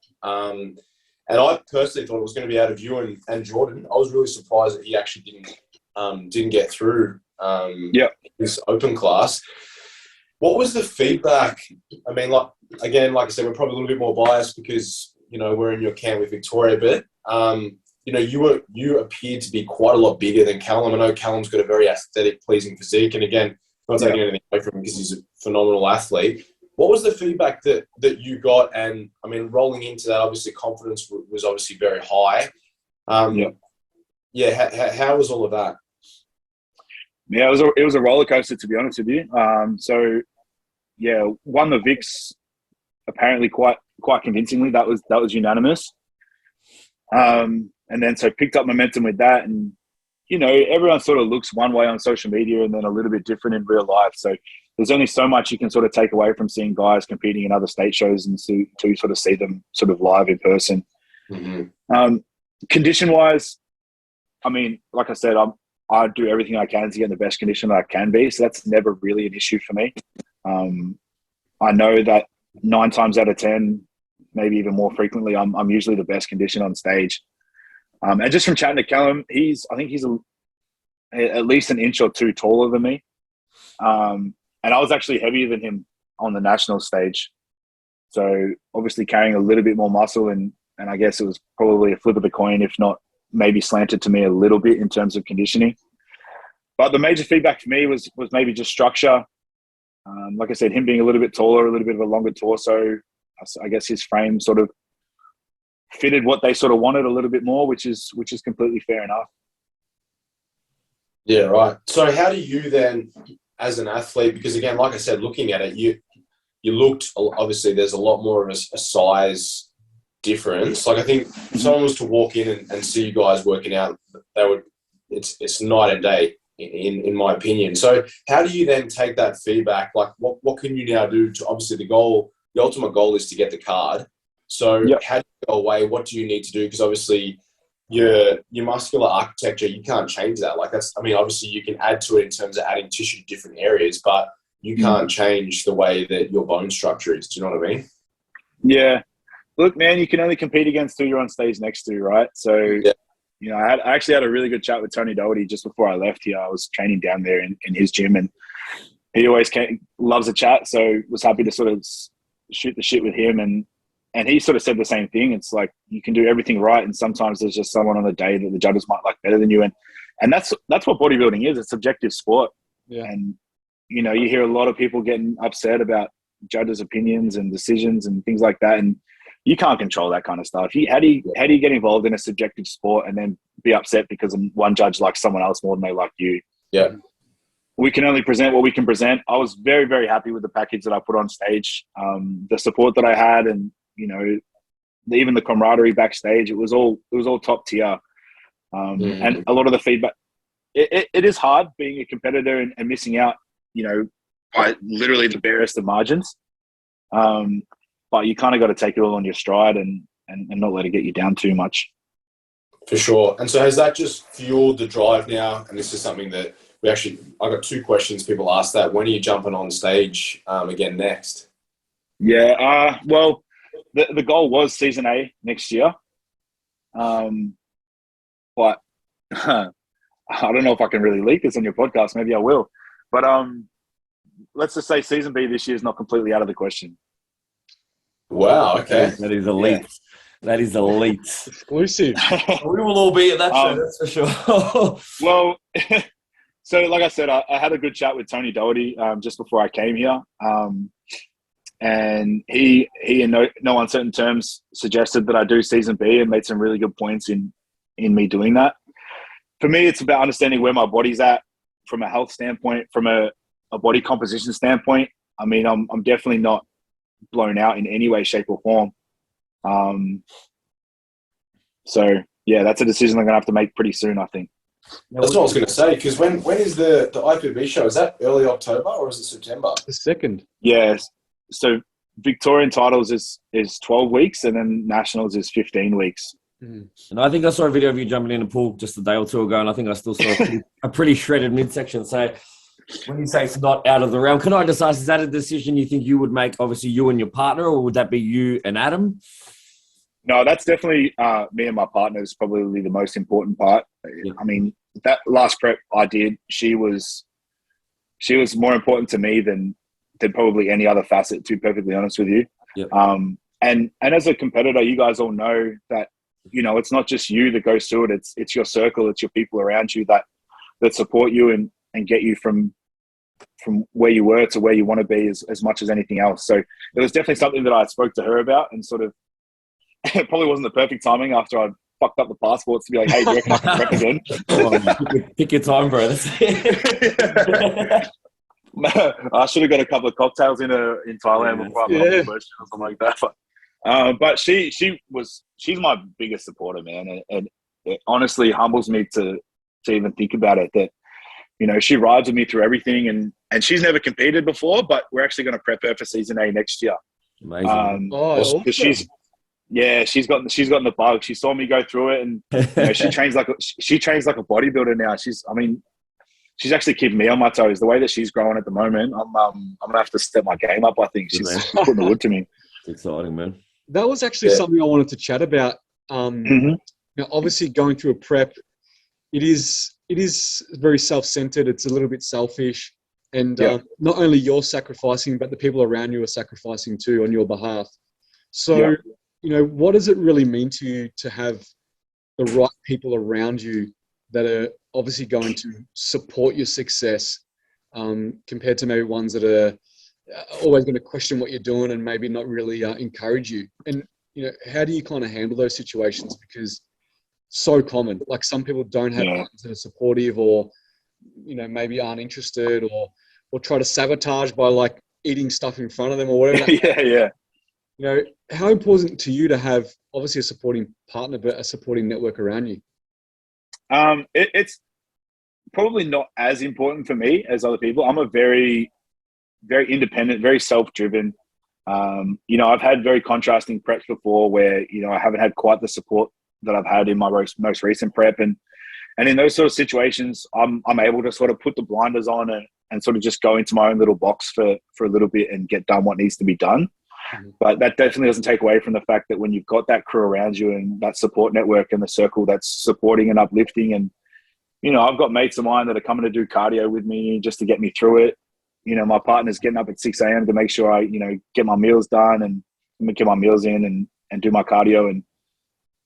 Speaker 1: And I personally thought it was going to be out of you and Jordan. I was really surprised that he actually didn't get through this open class. What was the feedback? I mean, like I said, we're probably a little bit more biased because, we're in your camp with Victoria, but, you appeared to be quite a lot bigger than Callum. I know Callum's got a very aesthetic, pleasing physique. And again, not taking anything away from him because he's a phenomenal athlete. What was the feedback that you got? And I mean, rolling into that, obviously confidence was obviously very high. How was all of that?
Speaker 2: Yeah, it was a roller coaster, to be honest with you. Won the VIX apparently quite convincingly. That was unanimous. And then so picked up momentum with that, and everyone sort of looks one way on social media and then a little bit different in real life. So there's only so much you can sort of take away from seeing guys competing in other state shows and to sort of see them sort of live in person. Mm-hmm. Condition-wise, I mean, like I said, I do everything I can to get in the best condition that I can be. So that's never really an issue for me. I know that 9 times out of 10, maybe even more frequently, I'm usually the best condition on stage. And just from chatting to Callum, I think he's at least an inch or two taller than me. And I was actually heavier than him on the national stage. So obviously carrying a little bit more muscle, and I guess it was probably a flip of the coin, if not maybe slanted to me a little bit in terms of conditioning. But the major feedback for me was maybe just structure. Like I said, him being a little bit taller, a little bit of a longer torso, I guess his frame sort of fitted what they sort of wanted a little bit more, which is completely fair enough.
Speaker 1: Yeah, right. So how do you then, as an athlete, because again, like I said, looking at it, you looked, obviously there's a lot more of a size difference. Like I think if someone was to walk in and see you guys working out, it's night and day in my opinion. So how do you then take that feedback? Like what can you now do to, obviously the ultimate goal is to get the card. So how do you go away? What do you need to do? Because obviously your muscular architecture, you can't change that. Like obviously you can add to it in terms of adding tissue to different areas, but you can't change the way that your bone structure is. Do you know what I mean? Yeah.
Speaker 2: Look, man, you can only compete against who you're on stage next to, right? So, I actually had a really good chat with Tony Doherty just before I left here. I was training down there in his gym, and he always loves a chat. So was happy to sort of shoot the shit with him, and he sort of said the same thing. It's like you can do everything right, and sometimes there's just someone on the day that the judges might like better than you, and that's what bodybuilding is. It's a subjective sport, and you know, you hear a lot of people getting upset about judges' opinions and decisions and things like that, and you can't control that kind of stuff. How do you get involved in a subjective sport and then be upset because one judge likes someone else more than they like you?
Speaker 1: Yeah.
Speaker 2: We can only present what we can present. I was very, very happy with the package that I put on stage. The support that I had, and you know, even the camaraderie backstage, it was all top tier. And a lot of the feedback, it is hard being a competitor and missing out, you know, by literally the barest of margins. But you kind of got to take it all on your stride and not let it get you down too much.
Speaker 1: For sure. And so has that just fueled the drive now? And this is something that I got 2 questions people ask that. When are you jumping on stage again next?
Speaker 2: Yeah. Well, the goal was season A next year. But I don't know if I can really leak this on your podcast. Maybe I will. But let's just say season B this year is not completely out of the question.
Speaker 1: Wow. Okay.
Speaker 3: That is elite. Yeah. That is elite.
Speaker 4: Exclusive.
Speaker 3: We will all be at that show, that's for sure.
Speaker 2: Well, so like I said, I had a good chat with Tony Doherty just before I came here. And he in no uncertain terms suggested that I do season B and made some really good points in me doing that. For me, it's about understanding where my body's at from a health standpoint, from a body composition standpoint. I mean, I'm definitely not blown out in any way, shape, or form. So yeah, that's a decision I'm gonna have to make pretty soon, I think.
Speaker 1: That's what I was going to say, because when is the IFBB show? Is that early October or is it September?
Speaker 4: The 2nd.
Speaker 2: Yes. So Victorian titles is 12 weeks, and then nationals is 15 weeks.
Speaker 3: And I think I saw a video of you jumping in the pool just a day or 2 ago, and I think I still saw a pretty shredded midsection. So when you say it's not out of the realm, can I just ask, is that a decision you think you would make, obviously you and your partner, or would that be you and Adam?
Speaker 2: No, that's definitely me and my partner is probably the most important part. Yeah. I mean, that last prep I did, she was more important to me than probably any other facet, to be perfectly honest with you.
Speaker 3: Yep.
Speaker 2: And as a competitor, you guys all know that, you know, it's not just you that goes through it. It's your circle, it's your people around you that support you and get you from where you were to where you want to be as much as anything else. So it was definitely something that I spoke to her about, and sort of, it probably wasn't the perfect timing after I fucked up the passports to be like, hey, do you reckon I can prep again?
Speaker 3: Pick your time, bro.
Speaker 2: I should have got a couple of cocktails in Thailand before I put the question or something like that. But she's my biggest supporter, man. And it honestly humbles me to even think about it, that, you know, she rides with me through everything, and she's never competed before, but we're actually going to prep her for season A next year.
Speaker 3: Amazing.
Speaker 4: Awesome.
Speaker 2: She's gotten the bug. She saw me go through it, and you know, she trains like a bodybuilder now. She's actually keeping me on my toes. The way that she's growing at the moment, I'm gonna have to step my game up. I think she's putting the wood to me.
Speaker 3: It's exciting, man.
Speaker 4: That was actually something I wanted to chat about. You know, obviously going through a prep, it is very self-centered. It's a little bit selfish, and not only you're sacrificing, but the people around you are sacrificing too on your behalf. So, you know, what does it really mean to you to have the right people around you that are obviously going to support your success, compared to maybe ones that are always going to question what you're doing and maybe not really encourage you? And, you know, how do you kind of handle those situations? Because so common, like some people don't have partners that are supportive, or, you know, maybe aren't interested, or try to sabotage by like eating stuff in front of them or whatever. You know, how important to you to have obviously a supporting partner, but a supporting network around you?
Speaker 2: It's probably not as important for me as other people. I'm a very, very independent, very self-driven. You know, I've had very contrasting preps before where, you know, I haven't had quite the support that I've had in my most recent prep. And in those sort of situations, I'm able to sort of put the blinders on and sort of just go into my own little box for a little bit and get done what needs to be done. But that definitely doesn't take away from the fact that when you've got that crew around you and that support network and the circle that's supporting and uplifting, and, you know, I've got mates of mine that are coming to do cardio with me just to get me through it. you know, my partner's getting up at 6 a.m. to make sure I, you know, get my meals done and get my meals in and do my cardio. And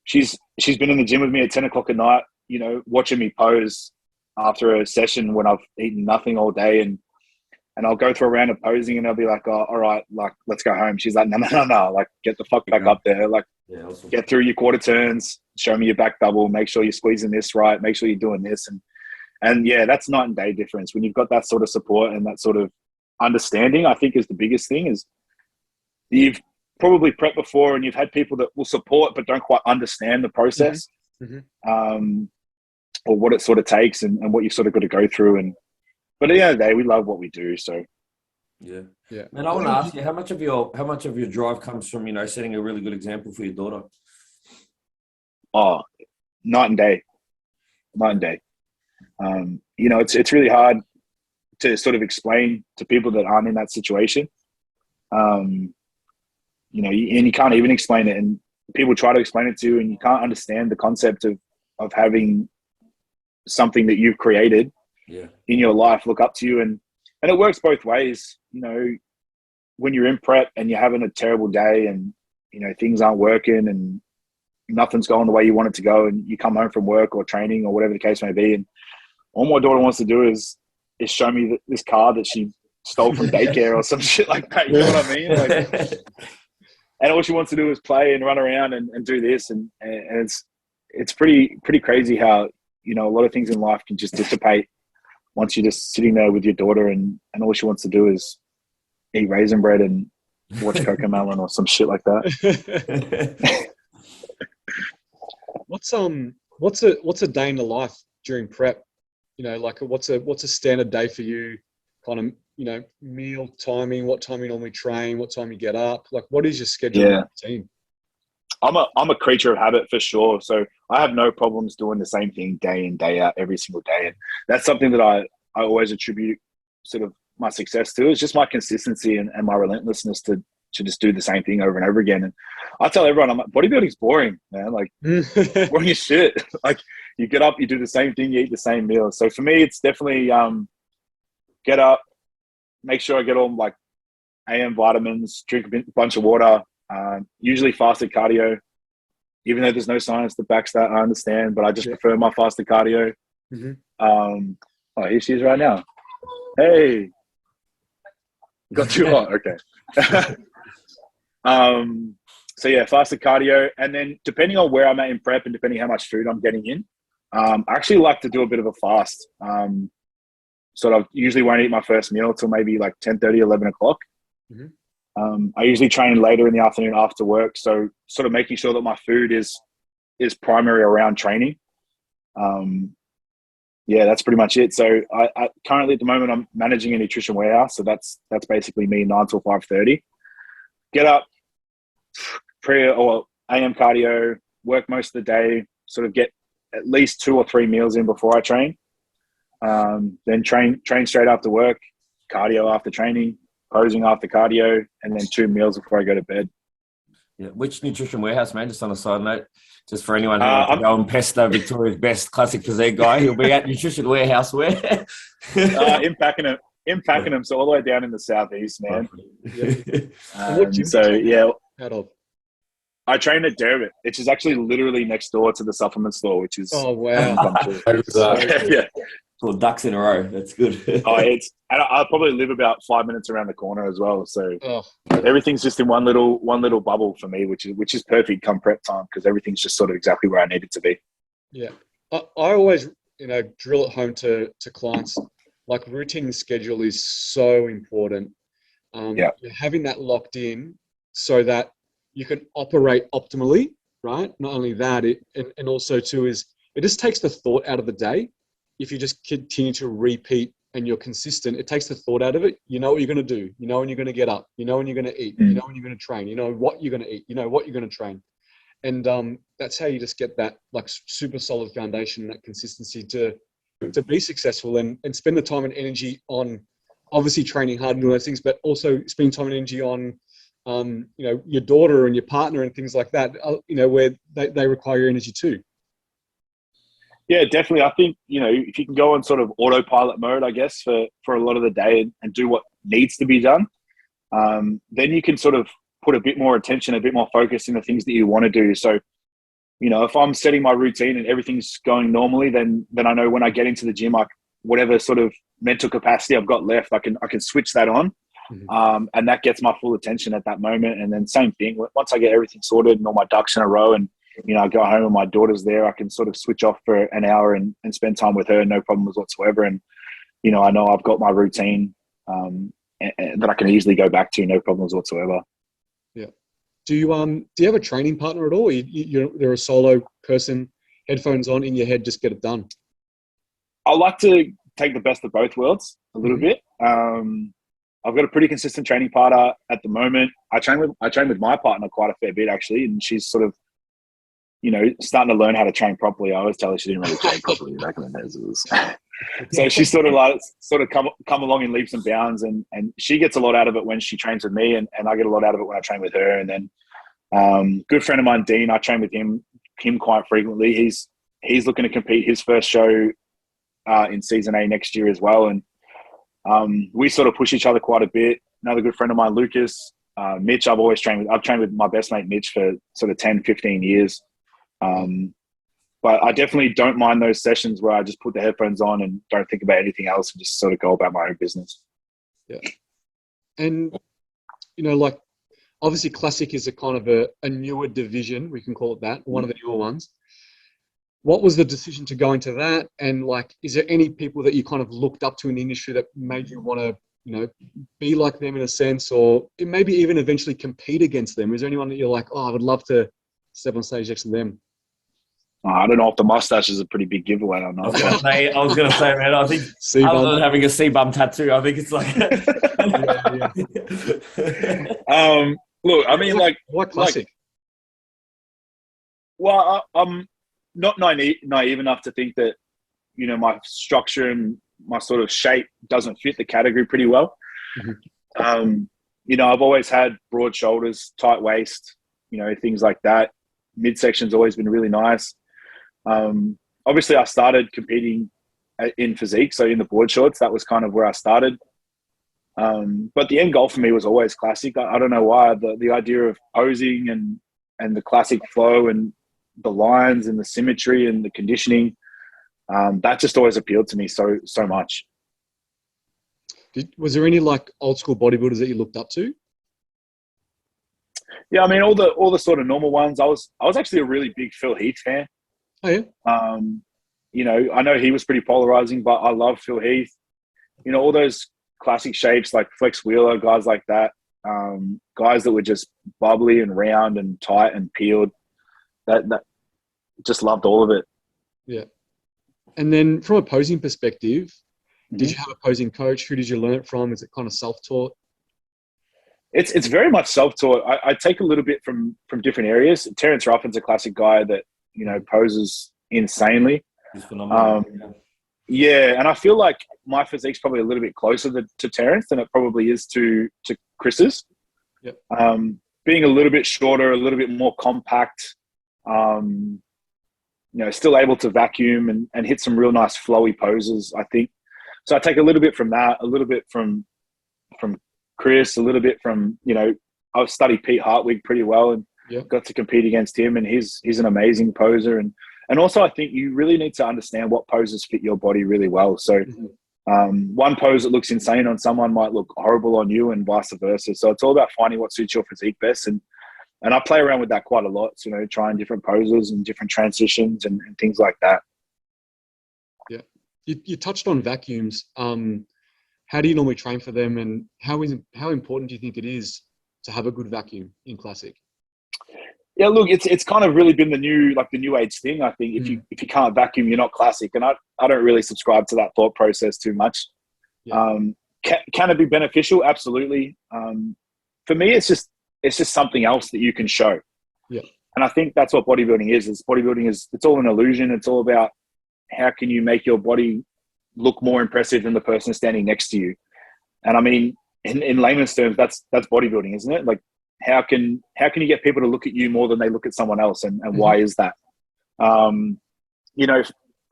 Speaker 2: she's been in the gym with me at 10 o'clock at night, you know, watching me pose after a session when I've eaten nothing all day. And I'll go through a round of posing and I'll be like, oh, all right, like, let's go home. She's like, no, like, get the fuck back up there. Like, get through your quarter turns, show me your back double, make sure you're squeezing this right, make sure you're doing this. And yeah, that's night and day difference. When you've got that sort of support and that sort of understanding, I think is the biggest thing. Is you've probably prepped before and you've had people that will support but don't quite understand the process, or what it sort of takes and what you've sort of got to go through. But at the end of the day, we love what we do. So
Speaker 3: yeah. And I want to ask you, how much of your drive comes from, you know, setting a really good example for your daughter?
Speaker 2: Oh, night and day. You know, it's really hard to sort of explain to people that aren't in that situation. You know, and you can't even explain it, and people try to explain it to you, and you can't understand the concept of having something that you've created in your life look up to you. And it works both ways. You know, when you're in prep and you're having a terrible day and, you know, things aren't working and nothing's going the way you want it to go, and you come home from work or training or whatever the case may be, and all my daughter wants to do is show me this car that she stole from daycare or some shit like that. You know what I mean? Like, and all she wants to do is play and run around and do this. And it's pretty crazy how, you know, a lot of things in life can just dissipate once you're just sitting there with your daughter and all she wants to do is eat raisin bread and watch Cocomelon or some shit like that.
Speaker 4: What's a day in the life during prep? You know, like what's a standard day for you? Kind of, you know, meal timing, what time you normally train, what time you get up. Like, what is your schedule and routine?
Speaker 2: I'm a creature of habit for sure. So I have no problems doing the same thing day in, day out, every single day. And that's something that I always attribute sort of my success to. It's just my consistency and my relentlessness to just do the same thing over and over again. And I tell everyone, I'm like, bodybuilding's boring, man. Like, boring as shit. Like, you get up, you do the same thing, you eat the same meal. So for me, it's definitely get up, make sure I get all like AM vitamins, drink a bunch of water, usually fasted cardio, even though there's no science that backs that, I understand, but I just prefer my fasted cardio. Oh, here she is right now. Hey, got too hot. Okay. So yeah, fasted cardio. And then depending on where I'm at in prep and depending how much food I'm getting in, I actually like to do a bit of a fast. Sort of usually won't eat my first meal till maybe like 10:30, 11 o'clock. I usually train later in the afternoon after work. So sort of making sure that my food is primary around training. Yeah, that's pretty much it. So I currently at the moment, I'm managing a nutrition warehouse. So that's basically me 9 till 5:30. Get up, or AM cardio, work most of the day, sort of get at least 2 or 3 meals in before I train. Then train straight after work, cardio after training, posing after cardio, and then 2 meals before I go to bed.
Speaker 3: Yeah. Which nutrition warehouse, man? Just on a side note, just for anyone who wants to go and pester Victoria's best classic physique guy, he'll be at nutrition warehouse where? Impacking them, so all the way down in the southeast, man. I train at Derby, which is actually literally next door to the supplement store, which is yeah. Well, ducks in a row. That's good.
Speaker 2: And I probably live about 5 minutes around the corner as well. So everything's just in one little bubble for me, which is perfect come prep time because everything's just sort of exactly where I need it to be.
Speaker 4: Yeah, I always drill it home to clients. Like, routine schedule is so important. You're having that locked in so that you can operate optimally, right? Not only that, and also too is it just takes the thought out of the day. If you just continue to repeat and you're consistent, it takes the thought out of it. You know what you're going to do. You know when you're going to get up. You know when you're going to eat. You know when you're going to train. You know what you're going to eat. You know what you're going to train. And that's how you just get that like super solid foundation, that consistency to be successful and spend the time and energy on obviously training hard and all those things, but also spending time and energy on your daughter and your partner and things like that, where they require your energy too.
Speaker 2: Yeah, definitely. I think, if you can go on sort of autopilot mode, I guess, for a lot of the day and do what needs to be done, then you can sort of put a bit more attention, a bit more focus in the things that you want to do. So, if I'm setting my routine and everything's going normally, then I know when I get into the gym, whatever sort of mental capacity I've got left, I can switch that on. And that gets my full attention at that moment. And then same thing, once I get everything sorted and all my ducks in a row and, I go home and my daughter's there, I can sort of switch off for an hour and spend time with her, no problems whatsoever. And, I know I've got my routine that I can easily go back to, no problems whatsoever.
Speaker 4: Yeah. Do you have a training partner at all? You're a solo person, headphones on, in your head, just get it done?
Speaker 2: I like to take the best of both worlds a little bit. I've got a pretty consistent training partner at the moment. I train with my partner quite a fair bit actually, and she's sort of, starting to learn how to train properly. I always tell her she didn't really train properly back in the days. So she's sort of come along in leaps and bounds, and she gets a lot out of it when she trains with me, and I get a lot out of it when I train with her. And then good friend of mine, Dean, I train with him quite frequently. He's looking to compete his first show in season A next year as well, and we sort of push each other quite a bit. Another good friend of mine, Lucas, Mitch, I've trained with my best mate Mitch for sort of 10, 15 years. But I definitely don't mind those sessions where I just put the headphones on and don't think about anything else and just sort of go about my own business.
Speaker 4: Yeah. And, like, obviously classic is a kind of a newer division, we can call it that, one of the newer ones. What was the decision to go into that? And, like, is there any people that you kind of looked up to in the industry that made you want to, be like them in a sense, or maybe even eventually compete against them? Is there anyone that you're like, oh, I would love to step on stage next to them?
Speaker 2: I don't know if the mustache is a pretty big giveaway or not.
Speaker 3: I was going to say, man, I think other than having a C-bum tattoo, I think it's like...
Speaker 2: Look, I mean,
Speaker 4: what classic?
Speaker 2: I'm not naive enough to think that, my structure and my sort of shape doesn't fit the category pretty well. I've always had broad shoulders, tight waist, things like that. Midsection's always been really nice. Obviously I started competing in physique, so in the board shorts, that was kind of where I started. But the end goal for me was always classic. I don't know why. The idea of posing and the classic flow and the lines and the symmetry and the conditioning, that just always appealed to me so much.
Speaker 4: Was there any like old school bodybuilders that you looked up to?
Speaker 2: Yeah, I mean all the sort of normal ones. I was actually a really big Phil Heath fan.
Speaker 4: Oh yeah.
Speaker 2: I know he was pretty polarizing, but I love Phil Heath. All those classic shapes like Flex Wheeler, guys like that, guys that were just bubbly and round and tight and peeled. That just loved all of it.
Speaker 4: Yeah. And then from a posing perspective, did you have a posing coach? Who did you learn it from? Is it kind of self-taught?
Speaker 2: It's very much self-taught. I take a little bit from different areas. Terence Ruffin's a classic guy that, poses insanely.
Speaker 3: He's phenomenal.
Speaker 2: Yeah, and I feel like my physique's probably a little bit closer to Terence than it probably is to Chris's.
Speaker 4: Yep.
Speaker 2: Being a little bit shorter, a little bit more compact, still able to vacuum and hit some real nice flowy poses, I think. So I take a little bit from that, a little bit from Chris, a little bit from, I've studied Pete Hartwig pretty well and got to compete against him, and he's an amazing poser. And also I think you really need to understand what poses fit your body really well. So one pose that looks insane on someone might look horrible on you and vice versa. So it's all about finding what suits your physique best. And I play around with that quite a lot, trying different poses and different transitions and things like that.
Speaker 4: Yeah. You touched on vacuums. How do you normally train for them, and how important do you think it is to have a good vacuum in classic?
Speaker 2: Yeah, look, it's kind of really been the new age thing. I think if you can't vacuum, you're not classic, and I don't really subscribe to that thought process too much. Yeah. Can it be beneficial? Absolutely. For me, it's just something else that you can show.
Speaker 4: Yeah.
Speaker 2: And I think that's what bodybuilding is. It's all an illusion. It's all about how can you make your body look more impressive than the person standing next to you. And I mean, in layman's terms, that's bodybuilding, isn't it? Like, how can you get people to look at you more than they look at someone else, and why is that?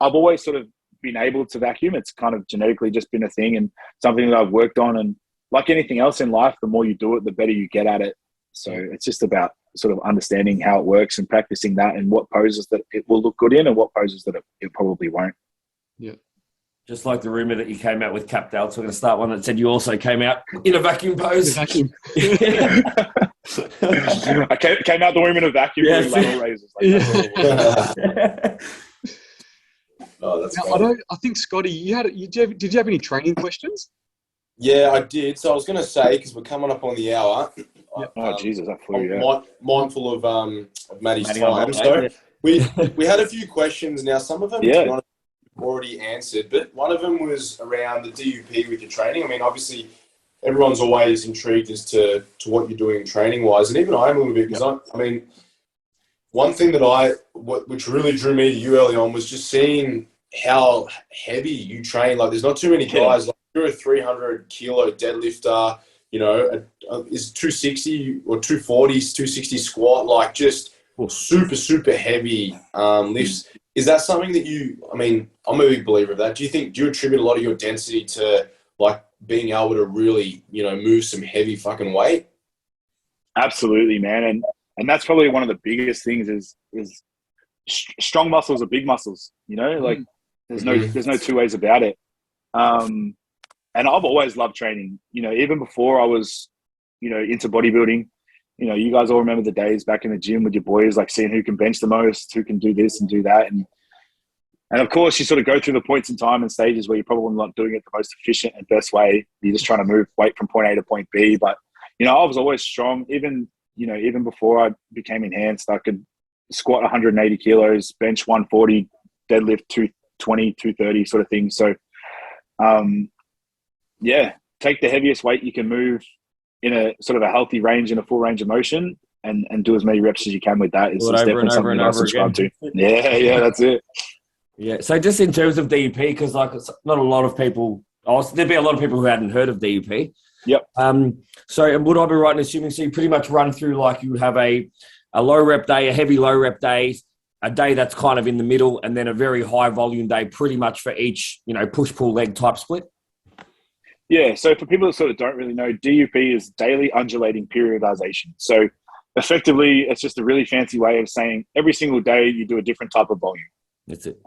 Speaker 2: I've always sort of been able to vacuum. It's kind of genetically just been a thing and something that I've worked on. And like anything else in life, the more you do it, the better you get at it. So it's just about sort of understanding how it works and practicing that and what poses that it will look good in and what poses that it probably won't.
Speaker 4: Yeah.
Speaker 3: Just like the rumor that you came out with Cap Delta, we're going to start one that said you also came out in a vacuum pose.
Speaker 2: I came out the womb in a vacuum doing lateral raises.
Speaker 1: Oh, that's
Speaker 4: now, I think Scotty, did you have any training questions?
Speaker 1: Yeah, I did. So I was going to say, because we're coming up on the hour.
Speaker 2: Oh, Jesus, that flew you
Speaker 1: out. Mindful of Matty's time. So we had a few questions. Now, some of them already answered, but one of them was around the DUP with your training. I mean, obviously, everyone's always intrigued as to what you're doing training-wise, and even I am a little bit, because I mean, one thing that which really drew me to you early on was just seeing how heavy you train. Like, there's not too many guys. Like, you're a 300-kilo deadlifter, you know, is 260 or 240s, 260 squat, like just super, super heavy lifts. Is that something that I mean, I'm a big believer of that. Do you attribute a lot of your density to like being able to really, you know, move some heavy fucking weight?
Speaker 2: Absolutely, man. And that's probably one of the biggest things is strong muscles are big muscles, you know, like there's no two ways about it. And I've always loved training, you know, even before I was, you know, into bodybuilding. You know, you guys all remember the days back in the gym with your boys, like seeing who can bench the most, who can do this and do that. And of course, you sort of go through the points in time and stages where you're probably not doing it the most efficient and best way. You're just trying to move weight from point A to point B. But, you know, I was always strong. Even before I became enhanced, I could squat 180 kilos, bench 140, deadlift 220, 230 sort of thing. So, take the heaviest weight you can move in a sort of a healthy range, in a full range of motion, and do as many reps as you can with that. It's definitely something that I subscribe to. Yeah, that's it.
Speaker 3: Yeah. So just in terms of DUP, because like it's not a lot of people, there'd be a lot of people who hadn't heard of DUP.
Speaker 2: Yep.
Speaker 3: So would I be right in assuming, so you pretty much run through like you would have a low rep day, a heavy low rep day, a day that's kind of in the middle, and then a very high volume day pretty much for each, you know, push-pull leg type split?
Speaker 2: Yeah, so for people that sort of don't really know, DUP is daily undulating periodization. So effectively, it's just a really fancy way of saying every single day you do a different type of volume.
Speaker 3: That's it.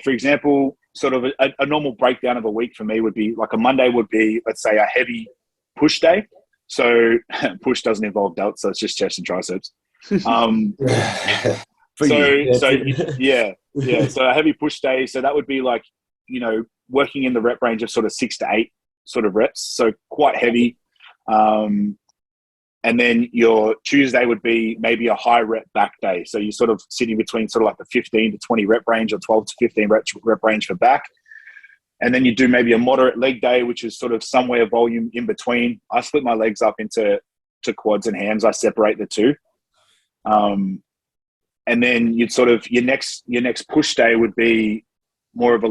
Speaker 2: For example, sort of a normal breakdown of a week for me would be like a Monday would be, let's say, a heavy push day. So push doesn't involve delts, so it's just chest and triceps. So a heavy push day. So that would be like, you know, working in the rep range of sort of 6 to 8 sort of reps. So quite heavy. And then your Tuesday would be maybe a high rep back day. So you're sort of sitting between sort of like the 15 to 20 rep range or 12 to 15 rep range for back. And then you do maybe a moderate leg day, which is sort of somewhere volume in between. I split my legs up into quads and hams. I separate the two. And then you'd sort of, your next push day would be more of a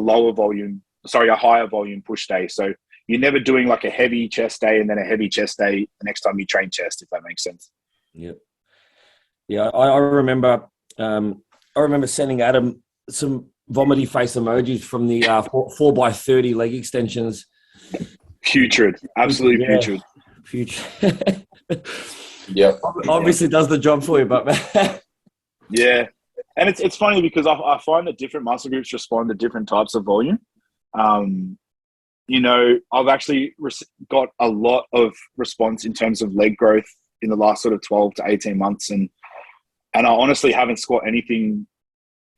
Speaker 2: higher volume push day. So you're never doing like a heavy chest day and then a heavy chest day the next time you train chest, if that makes sense.
Speaker 3: Yeah. Yeah. I remember sending Adam some vomity face emojis from the 4x30 leg extensions.
Speaker 2: Putrid. Absolutely putrid.
Speaker 3: Putrid.
Speaker 1: Yeah.
Speaker 3: Obviously does the job for you, but
Speaker 2: yeah. And it's funny because I find that different muscle groups respond to different types of volume. You know, I've actually got a lot of response in terms of leg growth in the last sort of 12 to 18 months. And I honestly haven't squat anything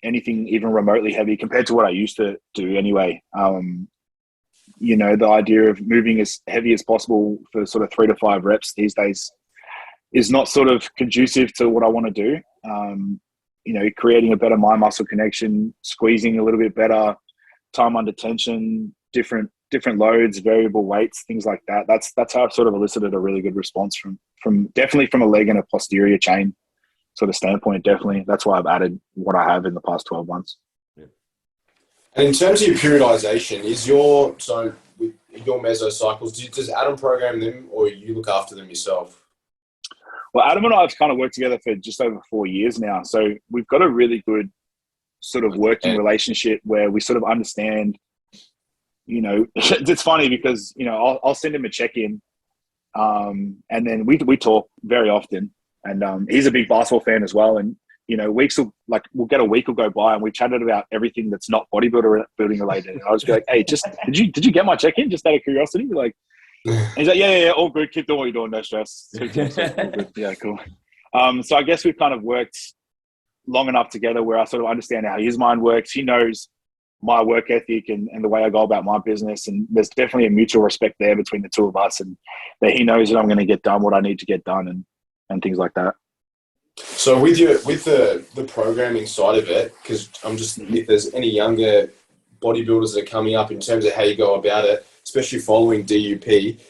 Speaker 2: even remotely heavy compared to what I used to do anyway. You know, the idea of moving as heavy as possible for sort of 3 to 5 reps these days is not sort of conducive to what I want to do. You know, creating a better mind muscle connection, squeezing a little bit better, time under tension, different loads, variable weights, things like that. That's how I've sort of elicited a really good response from definitely from a leg and a posterior chain sort of standpoint. Definitely. That's why I've added what I have in the past 12 months.
Speaker 1: Yeah. And in terms of your periodization, with your mesocycles, does Adam program them or you look after them yourself?
Speaker 2: Well, Adam and I have kind of worked together for just over 4 years now. So we've got a really good sort of working relationship where we sort of understand, you know, it's funny because, you know, I'll send him a check-in, and then we talk very often, and he's a big basketball fan as well. And, you know, we'll get a week will go by and we chatted about everything that's not bodybuilding related. And I was like, hey, just, did you get my check-in just out of curiosity? Like, and he's like, yeah, all good. Keep doing what you're doing. No stress. All good. Yeah, cool. So I guess we've kind of worked long enough together where I sort of understand how his mind works. He knows my work ethic and the way I go about my business. And there's definitely a mutual respect there between the two of us, and that he knows that I'm going to get done what I need to get done and things like that.
Speaker 1: So with the programming side of it, because if there's any younger bodybuilders that are coming up in terms of how you go about it, especially following DUP,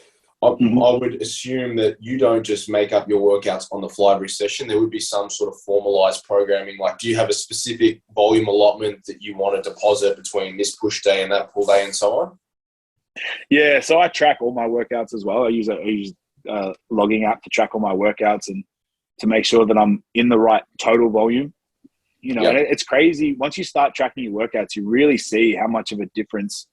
Speaker 1: I would assume that you don't just make up your workouts on the fly every session. There would be some sort of formalized programming. Like, do you have a specific volume allotment that you want to deposit between this push day and that pull day and so on?
Speaker 2: Yeah, so I track all my workouts as well. I use a logging app to track all my workouts and to make sure that I'm in the right total volume. You know, and it's crazy. Once you start tracking your workouts, you really see how much of a difference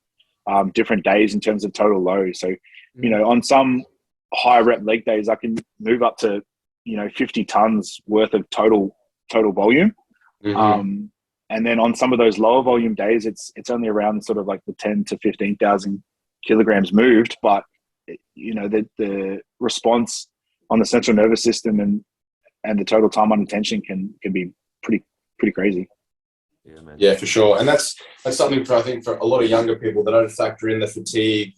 Speaker 2: different days in terms of total load. So, you know, on some high rep leg days, I can move up to, you know, 50 tons worth of total volume. And then on some of those lower volume days, it's only around sort of like the 10 to 15,000 kilograms moved. But, you know, the response on the central nervous system and the total time under tension can be pretty crazy.
Speaker 3: Yeah, man.
Speaker 1: Yeah, for sure. And that's something I think for a lot of younger people that don't factor in the fatigue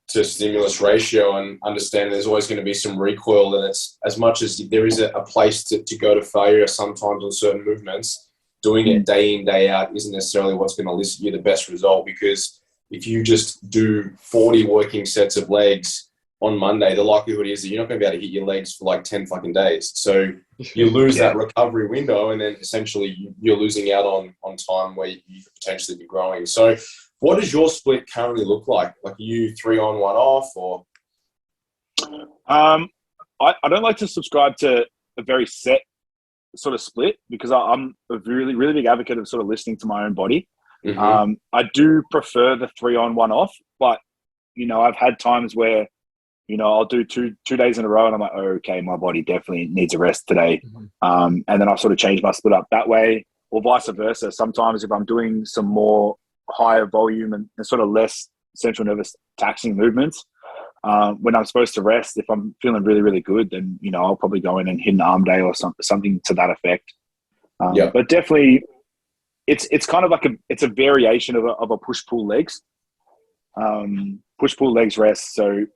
Speaker 1: to stimulus ratio and understand there's always going to be some recoil. And it's, as much as there is a place to go to failure sometimes on certain movements, doing it day in, day out isn't necessarily what's going to elicit you the best result. Because if you just do 40 working sets of legs on Monday, the likelihood is that you're not going to be able to hit your legs for like 10 fucking days. So you lose that recovery window, and then essentially you're losing out on time where you could potentially be growing. So what does your split currently look like? Like, are you 3 on, 1 off, or?
Speaker 2: I don't like to subscribe to a very set sort of split because I'm a really, really big advocate of sort of listening to my own body. I do prefer the 3 on, 1 off, but, you know, I've had times where, you know, I'll do two days in a row and I'm like, oh, okay, my body definitely needs a rest today. And then I'll sort of change my split up that way, or vice versa. Sometimes if I'm doing some more higher volume and sort of less central nervous taxing movements, when I'm supposed to rest, if I'm feeling really, really good, then, you know, I'll probably go in and hit an arm day or something to that effect. But definitely it's kind of like it's a variation of a push-pull legs. Push-pull legs rest. So,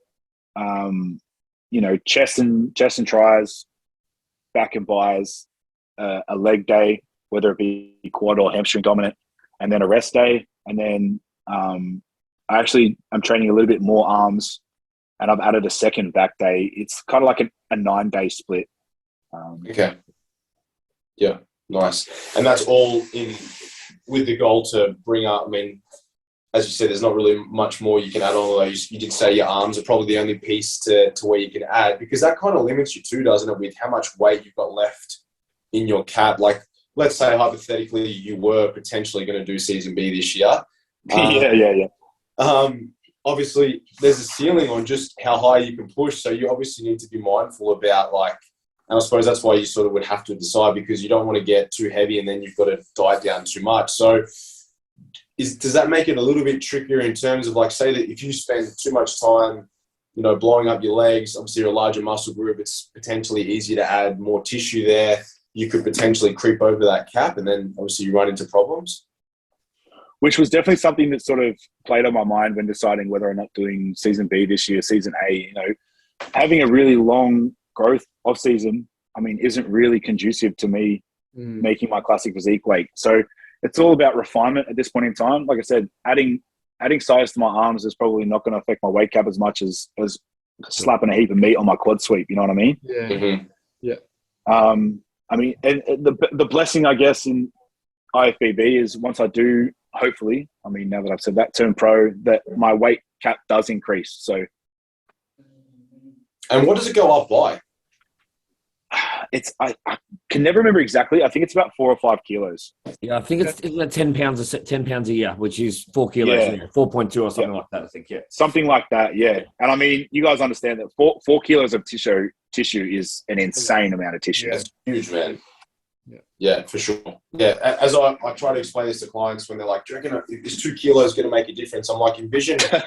Speaker 2: you know, chest and tries, back and bis, a leg day, whether it be quad or hamstring dominant, and then a rest day. And then I'm training a little bit more arms, and I've added a second back day. It's kind of like a 9-day split.
Speaker 1: Okay. Yeah, nice. And that's all in with the goal to bring up, I mean, as you said, there's not really much more you can add on, although you did say your arms are probably the only piece to where you can add, because that kind of limits you too, doesn't it, with how much weight you've got left in your cap. Like, let's say hypothetically you were potentially going to do season B this year.
Speaker 2: Yeah.
Speaker 1: Obviously, there's a ceiling on just how high you can push, so you obviously need to be mindful about, like, and I suppose that's why you sort of would have to decide, because you don't want to get too heavy and then you've got to diet down too much. So does that make it a little bit trickier in terms of, like, say that if you spend too much time, you know, blowing up your legs, obviously you're a larger muscle group, it's potentially easier to add more tissue there. You could potentially creep over that cap, and then obviously you run into problems.
Speaker 2: Which was definitely something that sort of played on my mind when deciding whether or not doing season B this year, season A. You know, having a really long growth off season, I mean, isn't really conducive to me making my classic physique weight. So it's all about refinement at this point in time. Like I said, adding size to my arms is probably not going to affect my weight cap as much as slapping a heap of meat on my quad sweep. You know what I mean?
Speaker 4: Yeah.
Speaker 1: Mm-hmm.
Speaker 4: Yeah.
Speaker 2: I mean, and the blessing, I guess, in IFBB is once I do, hopefully, I mean, now that I've said that, turn pro, that my weight cap does increase. So,
Speaker 1: and what does it go up by?
Speaker 2: I can never remember exactly. I think it's about 4 or 5 kilos.
Speaker 3: Yeah, I think it's isn't it 10 pounds a year, which is 4 kilos,
Speaker 2: Yeah.
Speaker 3: 4.2 or something like that. I think, yeah,
Speaker 2: something like that. Yeah, and I mean, you guys understand that 4 kilos of tissue is an insane amount of tissue.
Speaker 1: That's huge, man.
Speaker 4: Yeah.
Speaker 1: Yeah, for sure. Yeah, as I try to explain this to clients when they're like, do you reckon is 2 kilos going to make a difference? I'm like, envision 2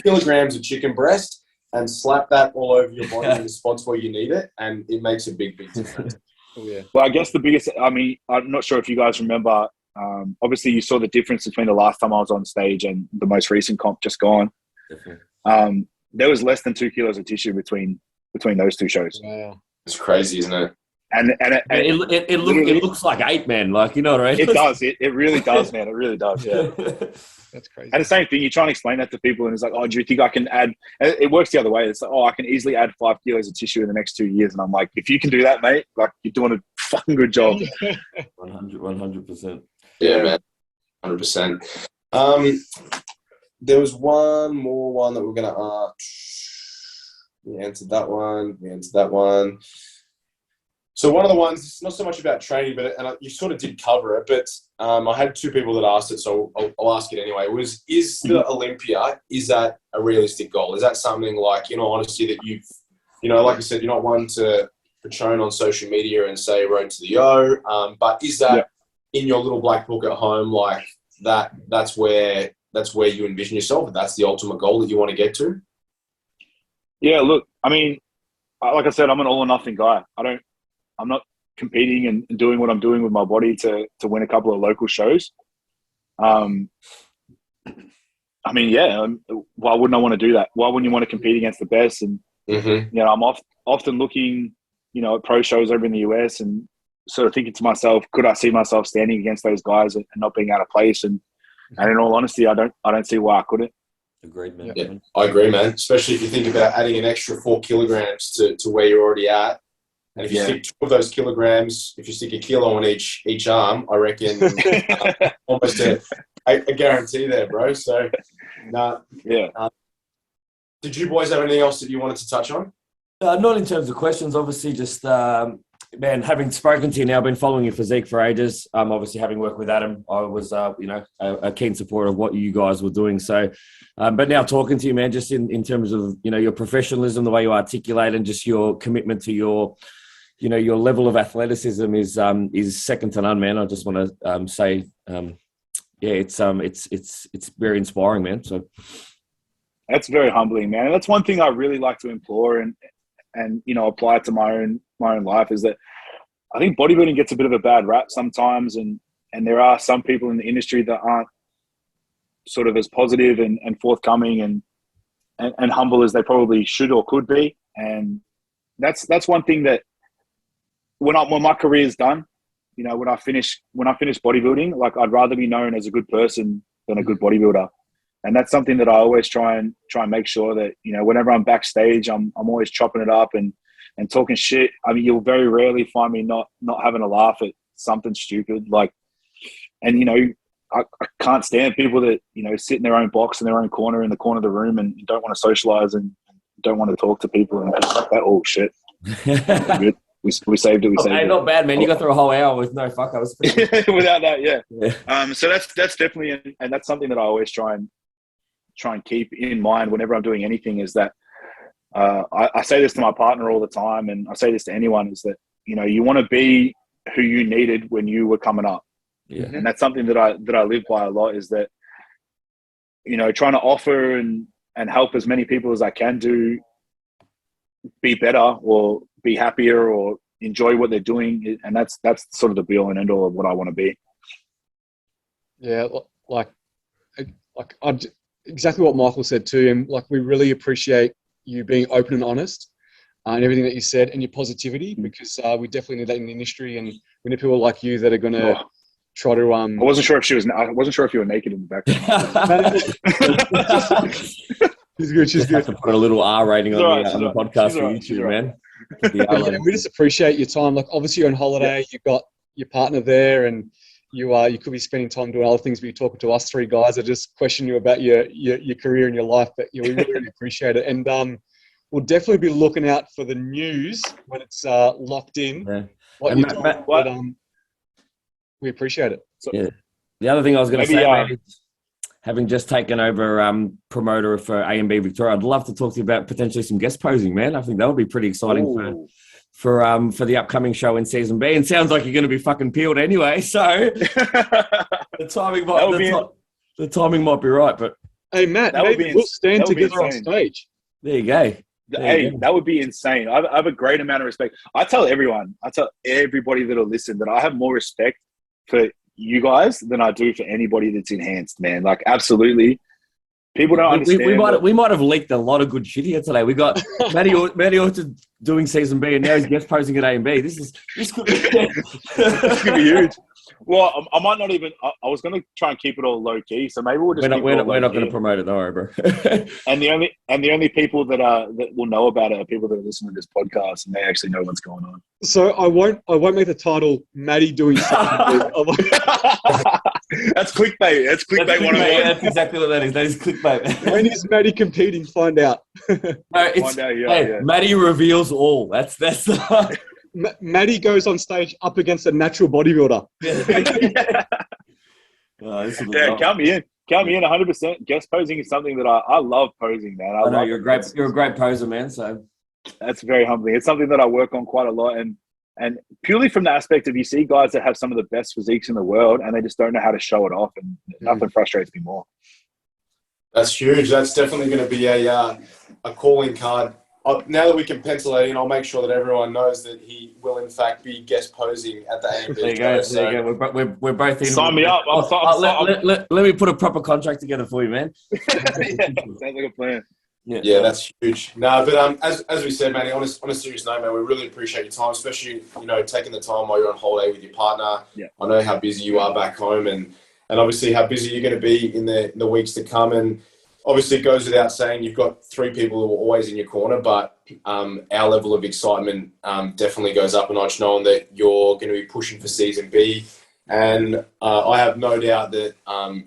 Speaker 1: kilograms of chicken breast and slap that all over your body in the spots where you need it, and it makes a big difference.
Speaker 4: Oh, yeah.
Speaker 2: Well, I guess the biggest, I mean, I'm not sure if you guys remember, obviously you saw the difference between the last time I was on stage and the most recent comp just gone. There was less than 2 kilos of tissue between those two shows.
Speaker 4: Wow.
Speaker 1: It's crazy, isn't it?
Speaker 3: And it looks like 8, man. Like, you know what I mean?
Speaker 2: It does. It really does, man. It really does. Yeah.
Speaker 4: That's crazy.
Speaker 2: And the same thing, you try and explain that to people, and it's like, oh, do you think I can add? And it works the other way. It's like, oh, I can easily add 5 kilos of tissue in the next 2 years, and I'm like, if you can do that, mate, like you're doing a fucking good job.
Speaker 3: 100%.
Speaker 1: Yeah, man, 100%. There was one more that we're gonna ask. We answered that one. So one of the ones, it's not so much about training, but you sort of did cover it, but I had 2 people that asked it, so I'll ask it anyway. Is the Olympia, is that a realistic goal? Is that something like, in all honesty, that you've, like I said, you're not one to patron on social media and say road to the O, but is that in your little black book at home, like that's where you envision yourself, and that's the ultimate goal that you want to get to?
Speaker 2: Yeah, look, I mean, like I said, I'm an all or nothing guy. I'm not competing and doing what I'm doing with my body to win a couple of local shows. I mean, yeah, why wouldn't I want to do that? Why wouldn't you want to compete against the best? And, I'm often looking, at pro shows over in the US and sort of thinking to myself, could I see myself standing against those guys and not being out of place? And in all honesty, I don't see why I couldn't.
Speaker 3: Agreed, man.
Speaker 1: Yeah, I agree, man. Especially if you think about adding an extra 4 kilograms to where you're already at. And if you stick 2 of those kilograms, if you stick a kilo on each arm, I reckon almost a guarantee there, bro. So, did you boys have anything else that you wanted to touch on?
Speaker 3: Not in terms of questions, obviously. Just man, having spoken to you now, I've been following your physique for ages. Obviously, having worked with Adam, I was a keen supporter of what you guys were doing. So, but now talking to you, man, just in terms of your professionalism, the way you articulate, and just your commitment to your level of athleticism is second to none, man. I just want to say, it's very inspiring, man. So
Speaker 2: that's very humbling, man. And that's one thing I really like to implore and apply to my own life, is that I think bodybuilding gets a bit of a bad rap sometimes, and there are some people in the industry that aren't sort of as positive and forthcoming and humble as they probably should or could be. And that's one thing that when my career is done, when I finish bodybuilding, like I'd rather be known as a good person than a good bodybuilder. And that's something that I always try and make sure that, whenever I'm backstage, I'm always chopping it up and talking shit. I mean, you'll very rarely find me not having a laugh at something stupid. Like, and, I can't stand people that, sit in their own box in their own corner in the corner of the room and don't want to socialize and don't want to talk to people and that all shit. Good. We saved it.
Speaker 3: Not bad, man. You got through a whole hour with no fuck. I was
Speaker 2: without that, yeah. So that's definitely, and that's something that I always try and keep in mind whenever I'm doing anything, is that I say this to my partner all the time, and I say this to anyone, is that you want to be who you needed when you were coming up.
Speaker 3: Yeah.
Speaker 2: And that's something that I live by a lot, is that trying to offer and help as many people as I can do be better or be happier or enjoy what they're doing, and that's sort of the be all and end all of what I want to be.
Speaker 4: Yeah, like exactly what Michael said too, and like we really appreciate you being open and honest and everything that you said, and your positivity, because we definitely need that in the industry, and we need people like you that are going to try to. I
Speaker 2: wasn't sure if you were naked in the background.
Speaker 4: She's good. She's good.
Speaker 3: To put a little R rating on the podcast for YouTube, man.
Speaker 4: Yeah, we just appreciate your time. Like, obviously you're on holiday, you've got your partner there, and you could be spending time doing other things, but you're talking to us 3 guys that just question you about your career and your life. But we really appreciate it. And we'll definitely be looking out for the news when it's locked in.
Speaker 3: Yeah.
Speaker 4: What
Speaker 3: And
Speaker 4: you told us, but, we appreciate it.
Speaker 2: So,
Speaker 3: yeah. The other thing I was going to say, mate, is having just taken over promoter for AMB Victoria, I'd love to talk to you about potentially some guest posing, man. I think that would be pretty exciting for the upcoming show in season B. And sounds like you're going to be fucking peeled anyway. So the timing might be right, but
Speaker 4: hey, Matt, maybe we'll stand together on stage.
Speaker 3: There you go.
Speaker 2: That would be insane. I have a great amount of respect. I tell everybody that'll listen that I have more respect for you guys than I do for anybody that's enhanced, man. Like, absolutely. People don't understand.
Speaker 3: We might have leaked a lot of good shit here today. We got Matty Orchard doing season B, and now he's guest posing at A and B. This could be
Speaker 2: this could be huge. Well, I might not even. I was going to try and keep it all low key, so maybe we'll just. We're
Speaker 3: not going to promote it, don't worry, bro.
Speaker 2: and the only people that will know about it are people that are listening to this podcast and they actually know what's going on.
Speaker 4: So I won't make the title Matty doing something.
Speaker 2: That's clickbait. That's clickbait 101.
Speaker 3: That's exactly what that is. That is clickbait.
Speaker 4: When is Matty competing? Find out.
Speaker 3: Matty reveals all. That's
Speaker 4: Matty goes on stage up against a natural bodybuilder.
Speaker 2: Count me in. Count me in 100%. Guest posing is something that I love posing, man.
Speaker 3: I know you're a great poser, man. So
Speaker 2: that's very humbling. It's something that I work on quite a lot, and purely from the aspect of you see guys that have some of the best physiques in the world, and they just don't know how to show it off, and nothing frustrates me more.
Speaker 1: That's huge. That's definitely going to be a calling card. Now that we can pencil it in, I'll make sure that everyone knows that he will, in fact, be guest posing at the AMB.
Speaker 3: There you go. There you go. We're both in.
Speaker 2: Sign me up.
Speaker 3: Let me put a proper contract together for you, man.
Speaker 2: Sounds like a plan.
Speaker 1: Yeah, that's huge. No, but as we said, Matty, on a serious note, man, we really appreciate your time, especially taking the time while you're on holiday with your partner.
Speaker 2: Yeah.
Speaker 1: I know how busy you are back home, and obviously how busy you're going to be in the weeks to come. And obviously, it goes without saying you've got 3 people who are always in your corner, but our level of excitement definitely goes up a notch knowing that you're going to be pushing for season B. And I have no doubt that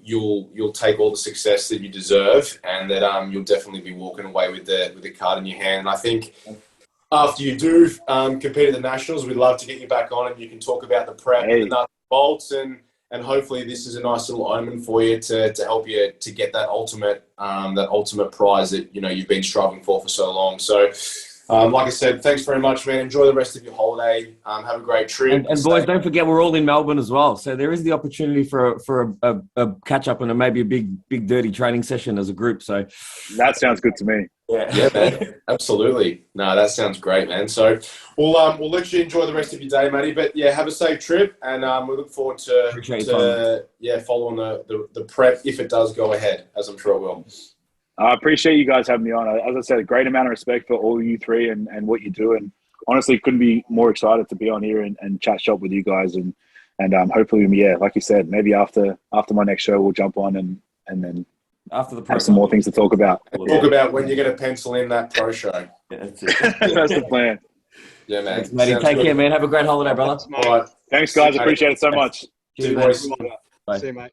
Speaker 1: you'll take all the success that you deserve, and that you'll definitely be walking away with the card in your hand. And I think after you do compete at the Nationals, we'd love to get you back on, and you can talk about the prep and the nuts and bolts, and hopefully this is a nice little omen for you to help you to get that ultimate prize that you've been striving for so long. So. Like I said, thanks very much, man. Enjoy the rest of your holiday. Have a great trip.
Speaker 3: And boys, don't forget we're all in Melbourne as well. So there is the opportunity for a catch up and maybe a big dirty training session as a group. So
Speaker 2: that sounds good to me.
Speaker 1: Yeah, man. Absolutely. No, that sounds great, man. So we'll let you enjoy the rest of your day, Matty. But yeah, have a safe trip, and we look forward to following the prep if it does go ahead, as I'm sure it will.
Speaker 2: I appreciate you guys having me on. As I said, a great amount of respect for all you 3 and what you do. And honestly, couldn't be more excited to be on here and chat shop with you guys. And hopefully, like you said, maybe after my next show, we'll jump on and then
Speaker 3: after the
Speaker 2: have some more things to talk about.
Speaker 1: Talk about when you're going to pencil in that pro show.
Speaker 3: Yeah, that's it.
Speaker 2: That's the plan.
Speaker 1: Yeah, man.
Speaker 3: Thanks, Matty. Take care, man. Have a great holiday, brother.
Speaker 2: All right. Thanks, guys. Appreciate it so much.
Speaker 1: Cheers, boys.
Speaker 3: Bye.
Speaker 4: See you, mate.